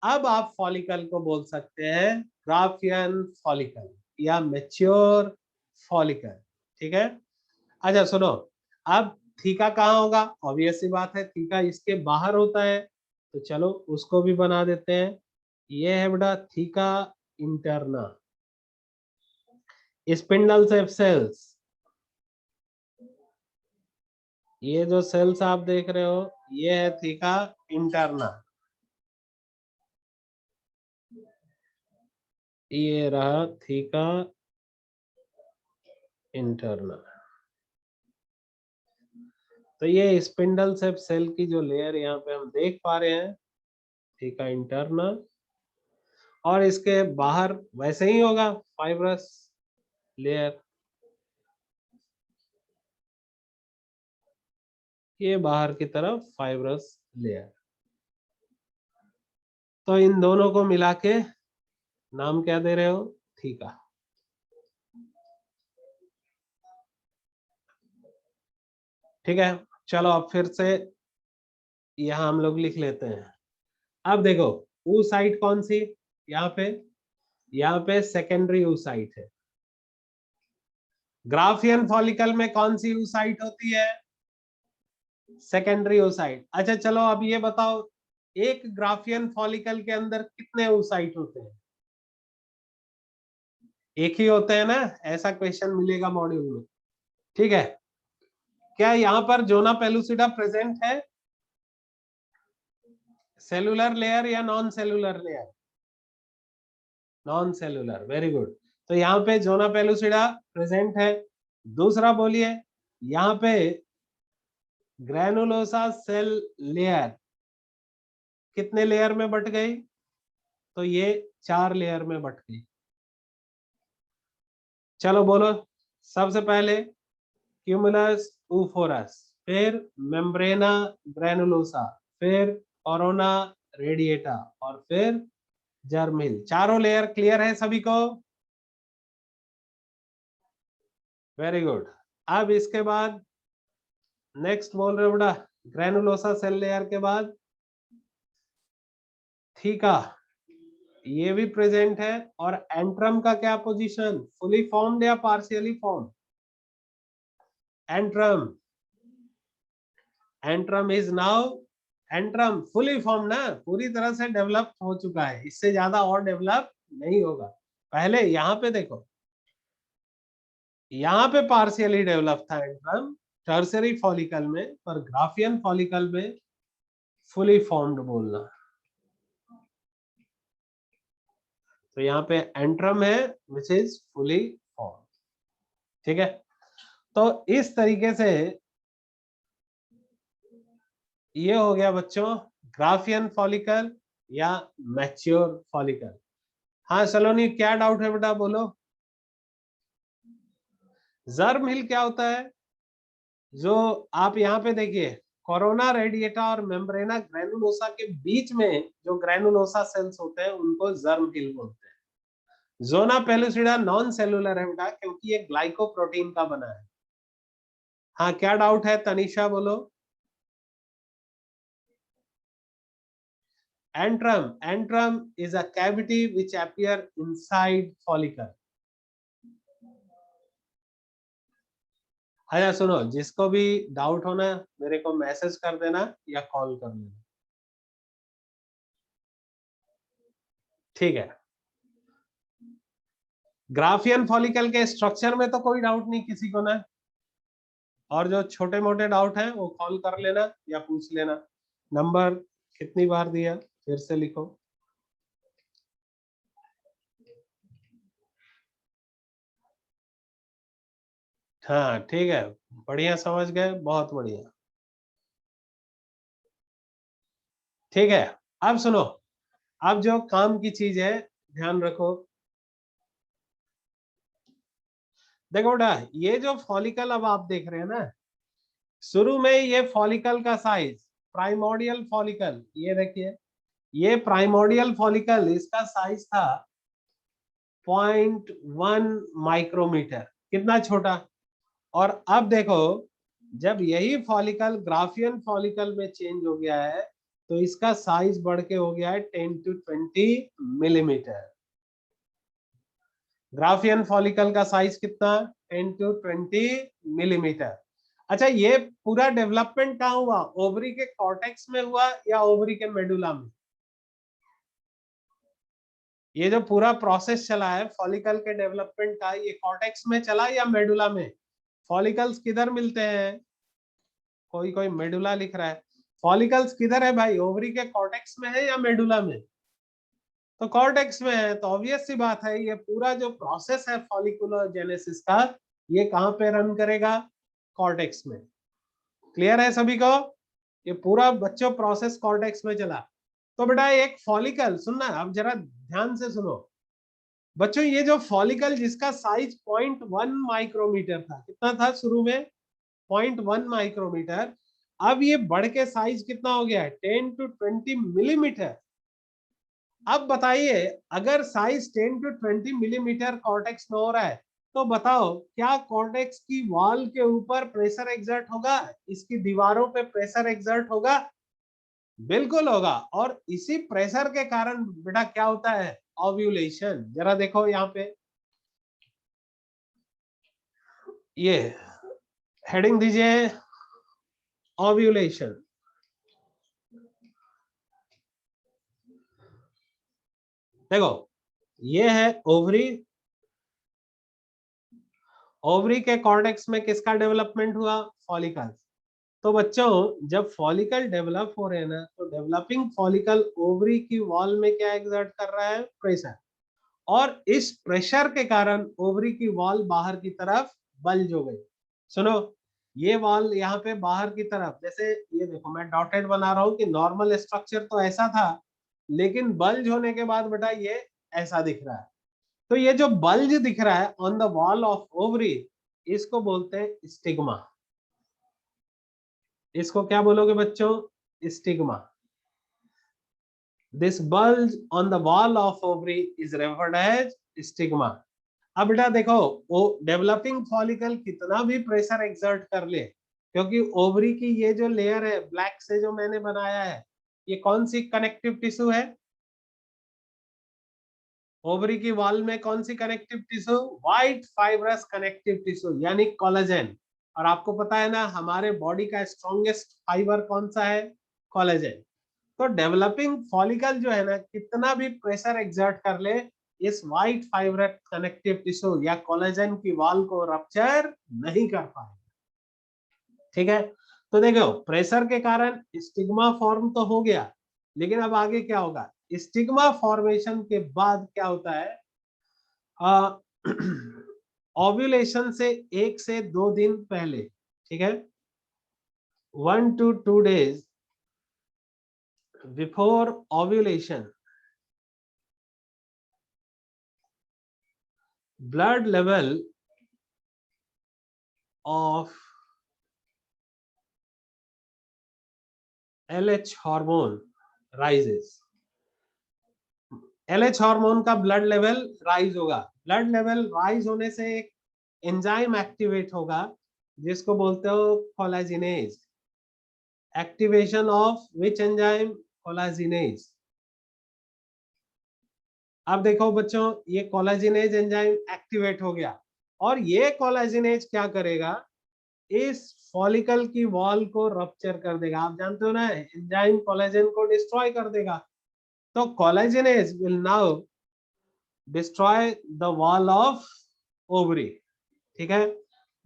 अब आप फॉलिकल को बोल सकते हैं ग्राफियन फॉलिकल या मैच्योर फॉलिकल, ठीक है। अच्छा सुनो, अब थीका कहाँ होगा? ऑब्वियस सी बात है, थीका इसके बाहर होता है, तो चलो उसको भी बना देते हैं। ये है बेटा थीका इंटरना, स्पिंडल सेल्स। ये जो सेल्स आप देख रहे हो, ये है थीका इंटरना, ये रहा थीका इंटरना। तो ये स्पिंडल सेल की जो लेयर यहाँ पे हम देख पा रहे हैं, थीका इंटरना, और इसके बाहर वैसे ही होगा फाइब्रस लेयर, ये बाहर की तरफ फाइब्रस लेयर। तो इन दोनों को मिला के नाम क्या दे रहे हो? थीका। ठीक है, चलो अब फिर से यहाँ हम लोग लिख लेते हैं। अब देखो oocyte कौन सी, यहाँ पे सेकेंडरी oocyte है। ग्राफियन फॉलिकल में कौन सी oocyte होती है, सेकेंडरी oocyte। अच्छा चलो अब ये बताओ, एक ग्राफियन फॉलिकल के अंदर कितने oocyte होते हैं? एक ही होते हैं ना, ऐसा क्वेश्चन मिलेगा मॉड्यूल में, ठीक है। क्या यहाँ पर जोना पेलुसिडा प्रेजेंट है, सेलुलर लेयर या non cellular layer? Non cellular, very good. तो यहाँ पे जोना पेलुसिडा प्रेजेंट है। दूसरा बोलिए, यहाँ पे ग्रैनुलोसा सेल लेयर कितने लेयर में बट गई? तो ये 4 लेयर में बट गई। चलो बोलो, सबसे पहले क्यूमुलस ऊफोरस, फिर मेम्ब्रेना ग्रैनुलोसा, फिर कोरोना रेडिएटा और फिर जर्म हिल। चारों लेयर क्लियर है सभी को? Very good. अब इसके बाद नेक्स्ट बोल रहे हो बेटा, ग्रैनुलोसा सेल लेयर के बाद थीका, ये भी प्रेजेंट है। और एंट्रम का क्या पोजीशन, फुली फॉर्म्ड या partially formed? Antrum, antrum is now, antrum fully form ना, पूरी तरह से डेवलप हो चुका है, इससे ज्यादा और डेवलप नहीं होगा। पहले यहाँ पे देखो, यहाँ पे पार्शियली डेवलप था एंट्रम टर्सरी फॉलिकल में, पर ग्राफियन फॉलिकल में फुली फॉर्म्ड बोलना। तो यहाँ पे एंट्रम है विच इज फुली फॉर्म, ठीक है। तो इस तरीके से ये हो गया बच्चों ग्राफियन फॉलिकल या मैच्योर फॉलिकल। हाँ सलोनी, क्या डाउट है बेटा, बोलो। जर्म हिल क्या होता है? जो आप यहाँ पे देखिए, कोरोना रेडिएटा और मेम्ब्रेना ग्रैनुलोसा के बीच में जो ग्रैनुलोसा सेल्स होते हैं उनको जर्म हिल बोलते हैं। जोना पेलुसिडा नॉन सेलुलर है बेटा, क्योंकि ये ग्लाइकोप्रोटीन का बना है। हाँ क्या डाउट है तनिषा, बोलो। Antrum is a cavity which appear inside follicle. अच्छा सुनो, जिसको भी डाउट होना मेरे को मैसेज कर देना या कॉल कर लेना, ठीक है। ग्राफियन फॉलिकल के स्ट्रक्चर में तो कोई डाउट नहीं किसी को ना, और जो छोटे मोटे डाउट हैं वो कॉल कर लेना या पूछ लेना। नंबर कितनी बार दिया, फिर से लिखो। हाँ ठीक है, बढ़िया समझ गए, बहुत बढ़िया, ठीक है। अब सुनो, अब जो काम की चीज है ध्यान रखो। देखो बेटा, ये जो फॉलिकल अब आप देख रहे हैं ना, शुरू में ये फॉलिकल का साइज, प्राइमोडियल फॉलिकल, ये देखिए, ये प्राइमोडियल फॉलिकल, इसका साइज था 0.1 माइक्रोमीटर, कितना छोटा। और अब देखो, जब यही फॉलिकल ग्राफियन फॉलिकल में चेंज हो गया है तो इसका साइज बढ़ के हो गया है 10 to 20 मिलीमीटर। ग्राफियन फॉलिकल का साइज कितना, 10 to 20 मिलीमीटर। अच्छा, ये पूरा डेवलपमेंट कहाँ हुआ, ओवरी के कॉर्टेक्स में हुआ या ओवरी के मेडुला में? ये जो पूरा प्रोसेस चला है फॉलिकल के डेवलपमेंट का, ये कॉर्टेक्स में चला या मेडुला में? फॉलिकल्स किधर मिलते हैं, कोई कोई मेडुला लिख रहा है। फॉलिकल्स किधर है भाई, ओवरी के कॉर्टेक्स में है या मेडुला में? तो कॉर्टेक्स में है, तो ऑब्वियस सी बात है ये पूरा जो प्रोसेस है फॉलिकुलोजेनेसिस का, ये कहां पे रन करेगा, कॉर्टेक्स में। क्लियर है सभी को? ये पूरा बच्चों प्रोसेस कॉर्टेक्स में चला। तो बेटा एक फॉलिकल, सुनना अब जरा ध्यान से सुनो बच्चों, ये जो फॉलिकल जिसका साइज 0.1 माइक्रोमीटर था, कितना था शुरू में, 0.1 माइक्रोमीटर, अब ये बढ़ के साइज कितना हो गया है, 10 to 20 मिलीमीटर। अब बताइए, अगर साइज 10 to 20 मिलीमीटर कॉर्टेक्स में हो रहा है, तो बताओ क्या कॉर्टेक्स की वॉल के ऊपर प्रेशर एक्सर्ट होगा, इसकी दीवारों पे प्रेशर एक्सर्ट होगा? बिल्कुल होगा। और इसी प्रेशर के कारण बेटा क्या होता है, ओव्यूलेशन। जरा देखो यहाँ पे, ये हेडिंग दीजिए, ओव्यूलेशन। देखो ये है ओवरी, ओवरी के कॉर्टेक्स में किसका डेवलपमेंट हुआ, फॉलिकल्स। तो बच्चों जब फॉलिकल डेवलप हो रहे हैं ना, तो डेवलपिंग फॉलिकल ओवरी की वॉल में क्या एक्सर्ट कर रहा है, प्रेशर। और इस प्रेशर के कारण ओवरी की वॉल बाहर की तरफ बल्ज हो गई। सुनो, ये वॉल यहाँ पे बाहर की तरफ, जैसे ये देखो मैं डॉटेड बना रहा हूँ कि नॉर्मल स्ट्रक्चर तो ऐसा था, लेकिन बल्ज होने के बाद बेटा ये ऐसा दिख रहा है। तो ये जो बल्ज दिख रहा है on the wall of ovary, इसको बोलते हैं स्टिग्मा। इसको क्या बोलोगे बच्चों, stigma. This bulge on the wall of ovary is referred as stigma. अब बेटा देखो, वो डेवलपिंग फॉलिकल कितना भी प्रेशर एक्सर्ट कर ले, क्योंकि ओवरी की ये जो लेयर है ब्लैक से जो मैंने बनाया है, ये कौन सी कनेक्टिव टिश्यू है, ओवरी की वॉल में कौन सी connective tissue, white fibrous connective tissue यानी कोलेजन। और आपको पता है ना हमारे बॉडी का स्ट्रॉन्गेस्ट फाइबर कौन सा है, कोलेजन। तो डेवलपिंग फॉलिकल जो है ना, कितना भी प्रेशर एक्सर्ट कर ले, इस व्हाइट फाइबर कनेक्टिव टिश्यू या कोलेजन की वॉल को रप्चर नहीं कर पाएगा। ठीक है, तो देखो प्रेशर के कारण स्टिग्मा फॉर्म तो हो गया, लेकिन अब आगे क्या होगा, स्टिग्मा फॉर्मेशन के बाद क्या होता है, ओव्यूलेशन से 1 से 2 दिन पहले, ठीक है, 1 to 2 days before ovulation, blood level of LH hormone rises। LH hormone का ब्लड लेवल राइज होगा। ब्लड लेवल राइज होने से एक एंजाइम एक्टिवेट होगा जिसको बोलते हो collagenase. Activation of which enzyme, collagenase. अब देखो बच्चों, ये कोलाजिनेज एंजाइम एक्टिवेट हो गया, और ये कोलाजिनेज क्या करेगा, इस फॉलिकल की वॉल को रप्चर कर देगा। आप जानते हो ना, एंजाइम कोलेजन को डिस्ट्रॉय कर देगा। तो collagenase will now destroy the wall of ovary. ठीक है,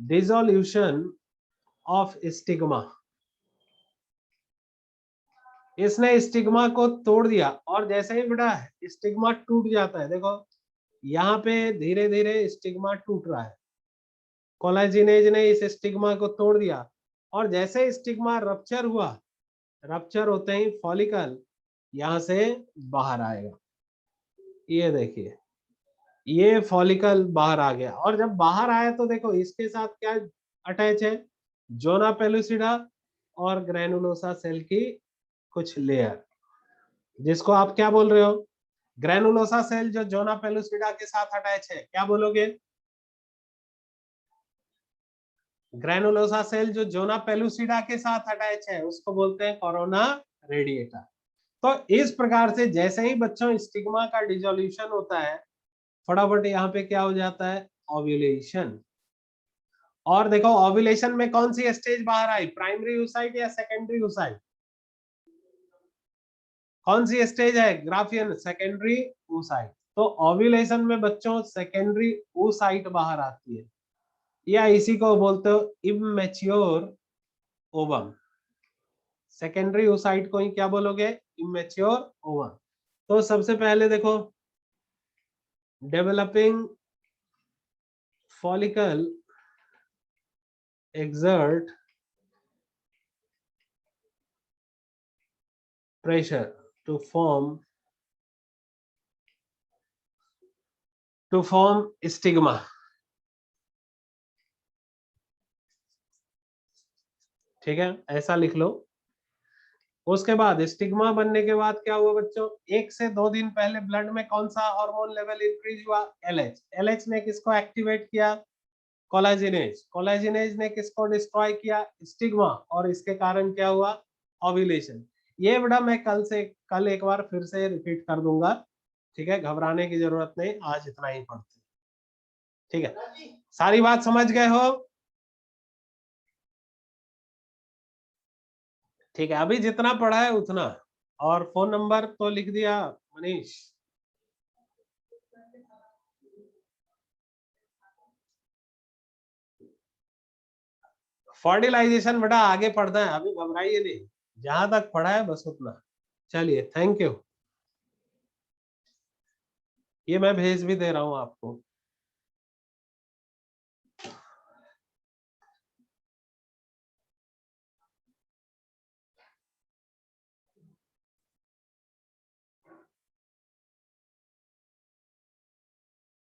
डिसोल्यूशन ऑफ स्टिग्मा, इसने स्टिग्मा को तोड़ दिया। और जैसे ही बेटा स्टिग्मा टूट जाता है, देखो यहाँ पे धीरे धीरे स्टिग्मा टूट रहा है, कोलाजिनेज ने इस स्टिग्मा को तोड़ दिया। और जैसे स्टिग्मा रप्चर हुआ, रप्चर होते ही फॉलिकल यहां से बाहर आएगा। ये देखिए, ये फॉलिकल बाहर आ गया, और जब बाहर आया तो देखो इसके साथ क्या अटैच है, जोना पेलुसिडा और ग्रैनुलोसा सेल की कुछ लेयर, जिसको आप क्या बोल रहे हो, ग्रैनुलोसा सेल जो जोना पेलुसिडा के साथ अटैच है, क्या बोलोगे, ग्रैनुलोसा सेल जो जोना पेलुसिडा के साथ अटैच है उसको बोलते हैं कोरोना रेडिएटा। तो इस प्रकार से जैसे ही बच्चों स्टिग्मा का डिसोल्यूशन होता है, फटाफट यहाँ पे क्या हो जाता है, ओव्यूलेशन। और देखो ओव्यूलेशन में कौन सी स्टेज बाहर आई, प्राइमरी oocyte या सेकेंडरी oocyte, कौन सी स्टेज है, ग्राफियन, सेकेंडरी oocyte। तो ओव्यूलेशन में बच्चों सेकेंडरी oocyte बाहर आती है, या इसी को बोलते हो इमेच्योर ओवम। सेकेंडरी oocyte को ही क्या बोलोगे, इमेच्योर ओवम। तो सबसे पहले देखो, developing follicle exert pressure to form stigma। ठीक है, ऐसा लिख लो, उसके बाद स्टिग्मा बनने के बाद क्या हुआ बच्चों, 1 से 2 दिन पहले ब्लड में कौन सा हार्मोन लेवल इंक्रीज हुआ, एलएच। एलएच ने किसको एक्टिवेट किया, कोलेजिनेज। कोलेजिनेज ने किसको डिस्ट्रॉय किया, स्टिग्मा, और इसके कारण क्या हुआ, ओव्यूलेशन। ये बेटा मैं कल एक बार फिर से रिपीट कर दूंगा, ठीक है, घबराने की जरूरत नहीं, आज इतना ही पढ़ते, ठीक है। सारी बात समझ गए हो, ठीक है। अभी जितना पढ़ा है उतना, और फोन नंबर तो लिख दिया मनीष। फर्टिलाइजेशन बेटा आगे पढ़ना है, अभी घबराइए नहीं, जहां तक पढ़ा है बस उतना। चलिए, थैंक यू। ये मैं भेज भी दे रहा हूं आपको।